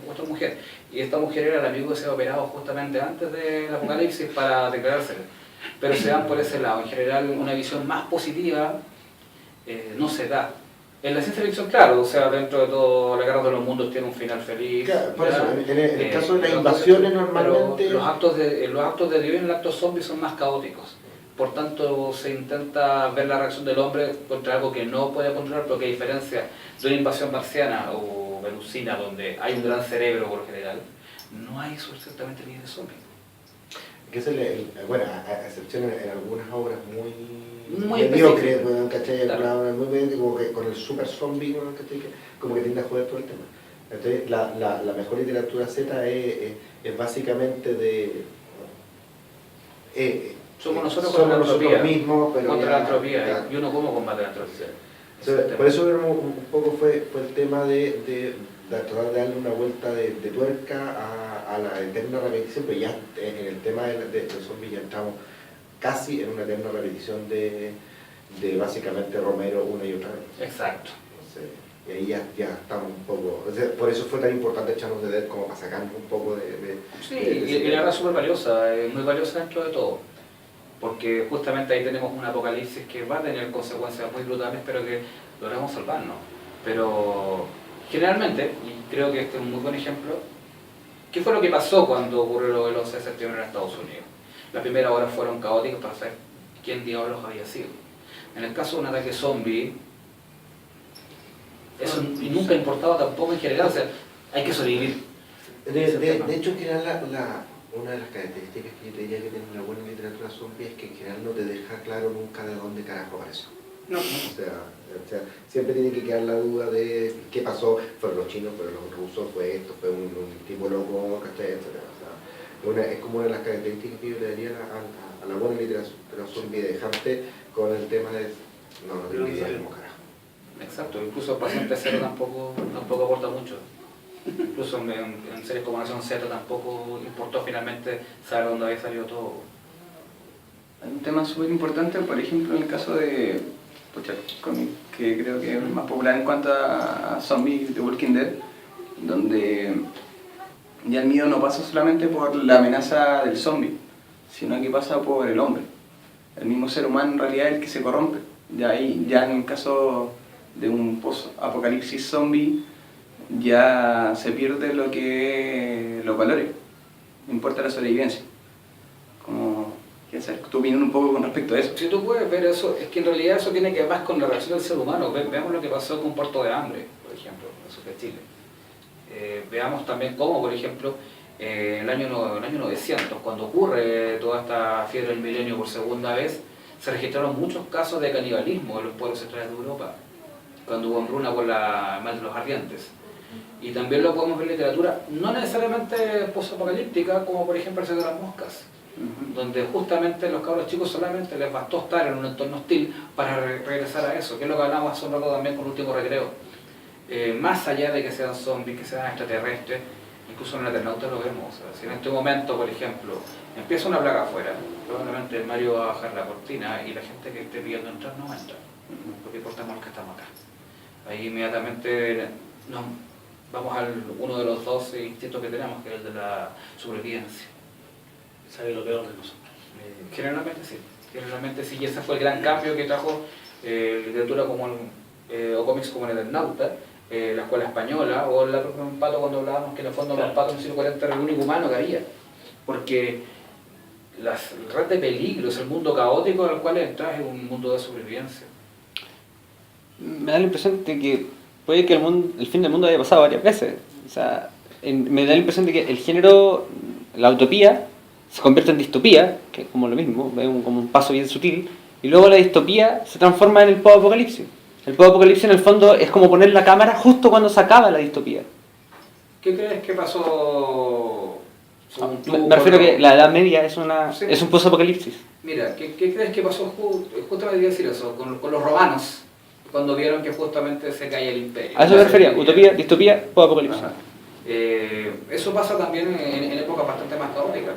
otra mujer. Y esta mujer era el amigo que se había operado justamente antes del apocalipsis para declarárselo. Pero se dan por ese lado. En general, una visión más positiva no se da. En la ciencia ficción, claro, o sea, dentro de todo, la Guerra de los Mundos tiene un final feliz. Claro, por eso, en el caso de las invasiones normalmente... Pero los actos de Dios en el acto zombie son más caóticos. Por tanto, se intenta ver la reacción del hombre contra algo que no puede controlar, porque a diferencia de una invasión marciana o venusina, donde hay un gran cerebro por lo general, no hay suficientemente ni de zombie. Que es bueno, a excepción en algunas obras muy mediocres, ¿cachai? Claro. Muy mediocres, como que con el super zombie, ¿cachai? Como que tiende a joder todo el tema. Entonces, la mejor literatura Z es básicamente de... Somos nosotros somos nosotros mismos, pero contra ya, la entropía, ya. y uno cómo combate la entropía. Entonces, por eso un poco fue el tema de tratar de darle una vuelta de tuerca a la eterna repetición, pero ya en el tema de zombies ya estamos casi en una eterna repetición de básicamente Romero una y otra vez. Exacto. Entonces, y ahí ya estamos un poco... O sea, por eso fue tan importante echarnos de Dead como para sacarnos un poco de Sí, y la verdad es súper valiosa, muy valiosa dentro de todo. Porque justamente ahí tenemos un apocalipsis que va a tener consecuencias muy brutales, pero que logramos salvarnos. Pero generalmente, y creo que este es un muy buen ejemplo, ¿qué fue lo que pasó cuando ocurrió lo del 11 de septiembre en Estados Unidos? Las primeras horas fueron caóticas para saber quién diablos había sido. En el caso de un ataque zombie, eso nunca ha importado tampoco en general, o sea, hay que sobrevivir. De hecho, en general, una de las características que yo te diría que tiene una buena literatura zombie es que en general no te deja claro nunca de dónde carajo apareció. No. O sea, siempre tiene que quedar la duda de qué pasó, fueron los chinos, fueron los rusos, fue esto, fue un tipo loco, ¿cachai? Etcétera. O sea, es como una de las características que yo le daría a la buena literatura zombie, de dejarte con el tema de no tengo que ir como carajo. Exacto, incluso el paciente cero tampoco aporta mucho. Incluso en series como Nación Z tampoco importó finalmente saber dónde había salido todo. Hay un tema súper importante, por ejemplo, en el caso de cómic, que creo que es el más popular en cuanto a zombies de Walking Dead, donde ya el miedo no pasa solamente por la amenaza del zombie, sino que pasa por el hombre. El mismo ser humano en realidad es el que se corrompe. Ya en el caso de un post-apocalipsis zombie, ya se pierde los valores, no importa la sobrevivencia. ¿Qué hacer? ¿Tu opinión un poco con respecto a eso? Si tú puedes ver eso, es que en realidad eso tiene que ver más con la reacción del ser humano. Veamos lo que pasó con Puerto de Hambre, por ejemplo, en el sur de Chile. Veamos también cómo, por ejemplo, en el año 900, cuando ocurre toda esta fiebre del milenio por segunda vez, se registraron muchos casos de canibalismo en los pueblos centrales de Europa, cuando hubo hambruna por la mal de los ardientes. Y también lo podemos ver en literatura, no necesariamente post-apocalíptica, como por ejemplo el Secreto de las Moscas, donde justamente los cabros chicos solamente les bastó estar en un entorno hostil para regresar a eso, que es lo que hablamos hace un rato también con el último recreo. Más allá de que sean zombies, que sean extraterrestres, incluso en el Eternauta lo vemos. O sea, si en este momento, por ejemplo, empieza una plaga afuera, probablemente Mario va a bajar la cortina y la gente que esté pidiendo entrar no va a entrar, porque importamos que estamos acá. Ahí inmediatamente vamos al uno de los 12 instintos que tenemos, que es el de la supervivencia. sabe lo peor de nosotros. Generalmente sí, y ese fue el gran cambio que trajo literatura como o cómics como el Eternauta, la escuela española, o la propia Pato cuando hablábamos que en el fondo Claro. Pato en el siglo 40 era el único humano que había, porque la red de peligros, el mundo caótico al cual entras es un mundo de sobrevivencia. Me da la impresión de que puede que el fin del mundo haya pasado varias veces. O sea, me da la impresión de que el género, la utopía, se convierte en distopía, que es como lo mismo, es como un paso bien sutil, y luego la distopía se transforma en el post-apocalipsis. El post-apocalipsis en el fondo es como poner la cámara justo cuando se acaba la distopía. ¿Qué crees que pasó según tú? Me refiero a que la Edad Media es Sí. es un post-apocalipsis. Mira, ¿qué crees que pasó justamente iba a decir eso, con los romanos, cuando vieron que justamente se caía el imperio? A eso me refería, utopía, distopía, post-apocalipsis. Ajá. Eso pasa también en épocas bastante más caóticas,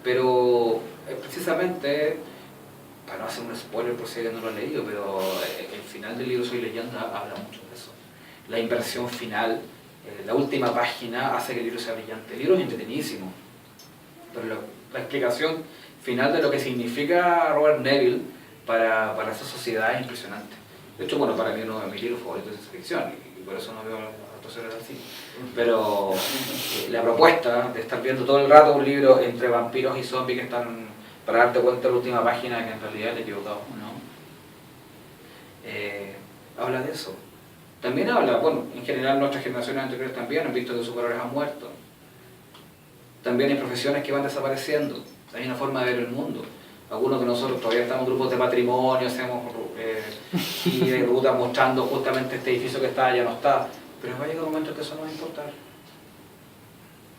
pero precisamente, para no hacer un spoiler por si alguien no lo ha leído, pero el final del libro Soy Leyenda habla mucho de eso. La inversión final, la última página hace que el libro sea brillante. El libro es entretenidísimo, pero la explicación final de lo que significa Robert Neville para esa sociedad es impresionante. De hecho, bueno, para mí uno de mis libros favoritos de ciencia ficción, y por eso no veo actuaciones así. Pero la propuesta de estar viendo todo el rato un libro entre vampiros y zombies que están, para darte cuenta en la última página que en realidad te equivocado, ¿no? Habla de eso. También habla, bueno, en general nuestras generaciones anteriores también han visto que sus valores han muerto. También hay profesiones que van desapareciendo. Hay una forma de ver el mundo. Algunos de nosotros todavía estamos en grupos de patrimonio, hacemos giras y rutas mostrando justamente este edificio que está, ya no está. Pero va a llegar un momento que eso no va a importar.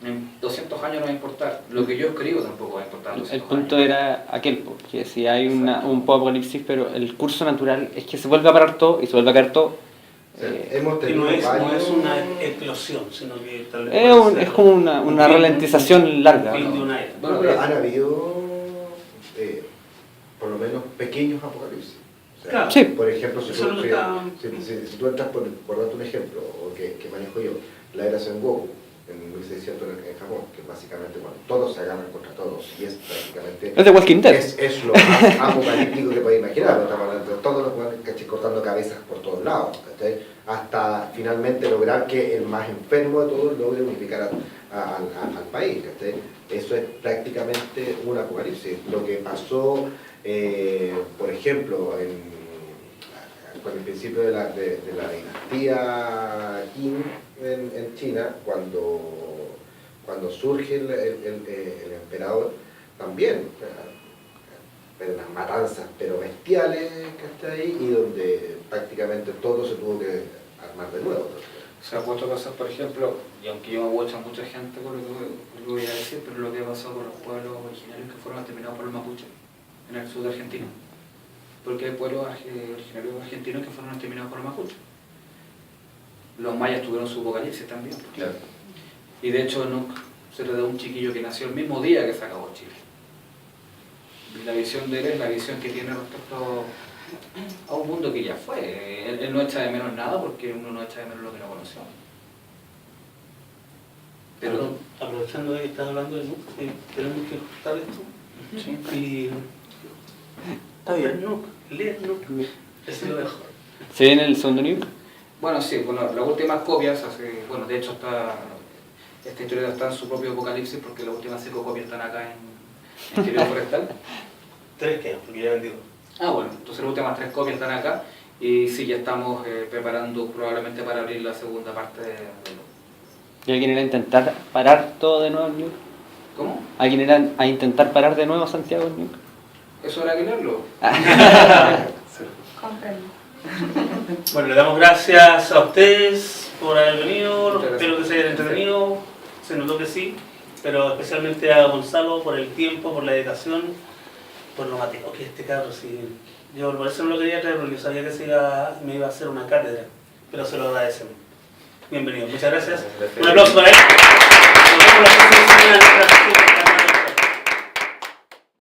En 200 años no va a importar. Lo que yo escribo tampoco va a importar. El punto era aquel, que si hay un post-apocalipsis, pero el curso natural es que se vuelve a parar todo y se vuelve a caer todo. O sea, hemos Y tenido no es varios... una explosión, sino que tal vez puede ser Es como una ralentización larga. fin de una era. Bueno, pero han habido, por lo menos, pequeños apocalipsis. O sea, Claro. Sí. Por ejemplo, si Eso es lo que está- si tú entras, por darte un ejemplo, o que manejo yo, la era Sengoku, en 1600 en Japón, que básicamente cuando todos se agarran contra todos, y es prácticamente... Es de Walking Dead. Es lo más apocalíptico que podéis imaginar, porque estamos hablando de todos los buenos, ¿cachai? Cortando cabezas por todos lados, ¿cachai? Hasta finalmente lograr que el más enfermo de todos logre unificar al país, ¿cachai? Eso es prácticamente un apocalipsis. Lo que pasó, por ejemplo, con el principio de la dinastía Qin en China, cuando surge el emperador, también, pero unas matanzas pero bestiales que está ahí, y donde prácticamente todo se tuvo que armar de nuevo. Se ha puesto a pasar, por ejemplo, y aunque yo abucho a mucha gente por lo que voy a decir, pero lo que ha pasado con los pueblos originarios que fueron exterminados por los mapuches en el sur de Argentina. Porque hay pueblos originarios argentinos que fueron exterminados por los mapuches. Los mayas tuvieron su apocalipsis también. Claro. Y de hecho se le da un chiquillo que nació el mismo día que se acabó Chile. Y la visión de él es la visión que tiene respecto a un mundo que ya fue. Él no echa de menos nada porque uno no echa de menos lo que no conoció. Pero aprovechando que estás hablando de Nuke, tenemos que cortar esto. Sí. Y Está bien. Nuke, leer Nuke, es lo mejor. ¿Se viene el segundo nuke? Bueno, sí, bueno, las últimas copias, bueno, de hecho esta historia está en su propio apocalipsis porque las últimas 5 copias están acá en Querido Forestal. 3 quedan, porque ya vendido. Bueno, entonces las últimas 3 copias están acá y sí, ya estamos preparando probablemente para abrir la segunda parte de... ¿Y alguien irá a intentar parar todo de nuevo el nuke? ¿Cómo? ¿Alguien irá a intentar parar de nuevo Santiago el nuke? Eso era que leerlo. Comprendo. Bueno, le damos gracias a ustedes por haber venido, Muchas espero que se hayan entretenido, se notó que sí, pero especialmente a Gonzalo por el tiempo, por la dedicación, por lo mateo que este cabrón, sí. Yo por eso no lo quería traer porque yo sabía que me iba a hacer una cátedra, pero se lo agradecemos. Bienvenido, muchas gracias. Un aplauso para él. Nos vemos la próxima semana.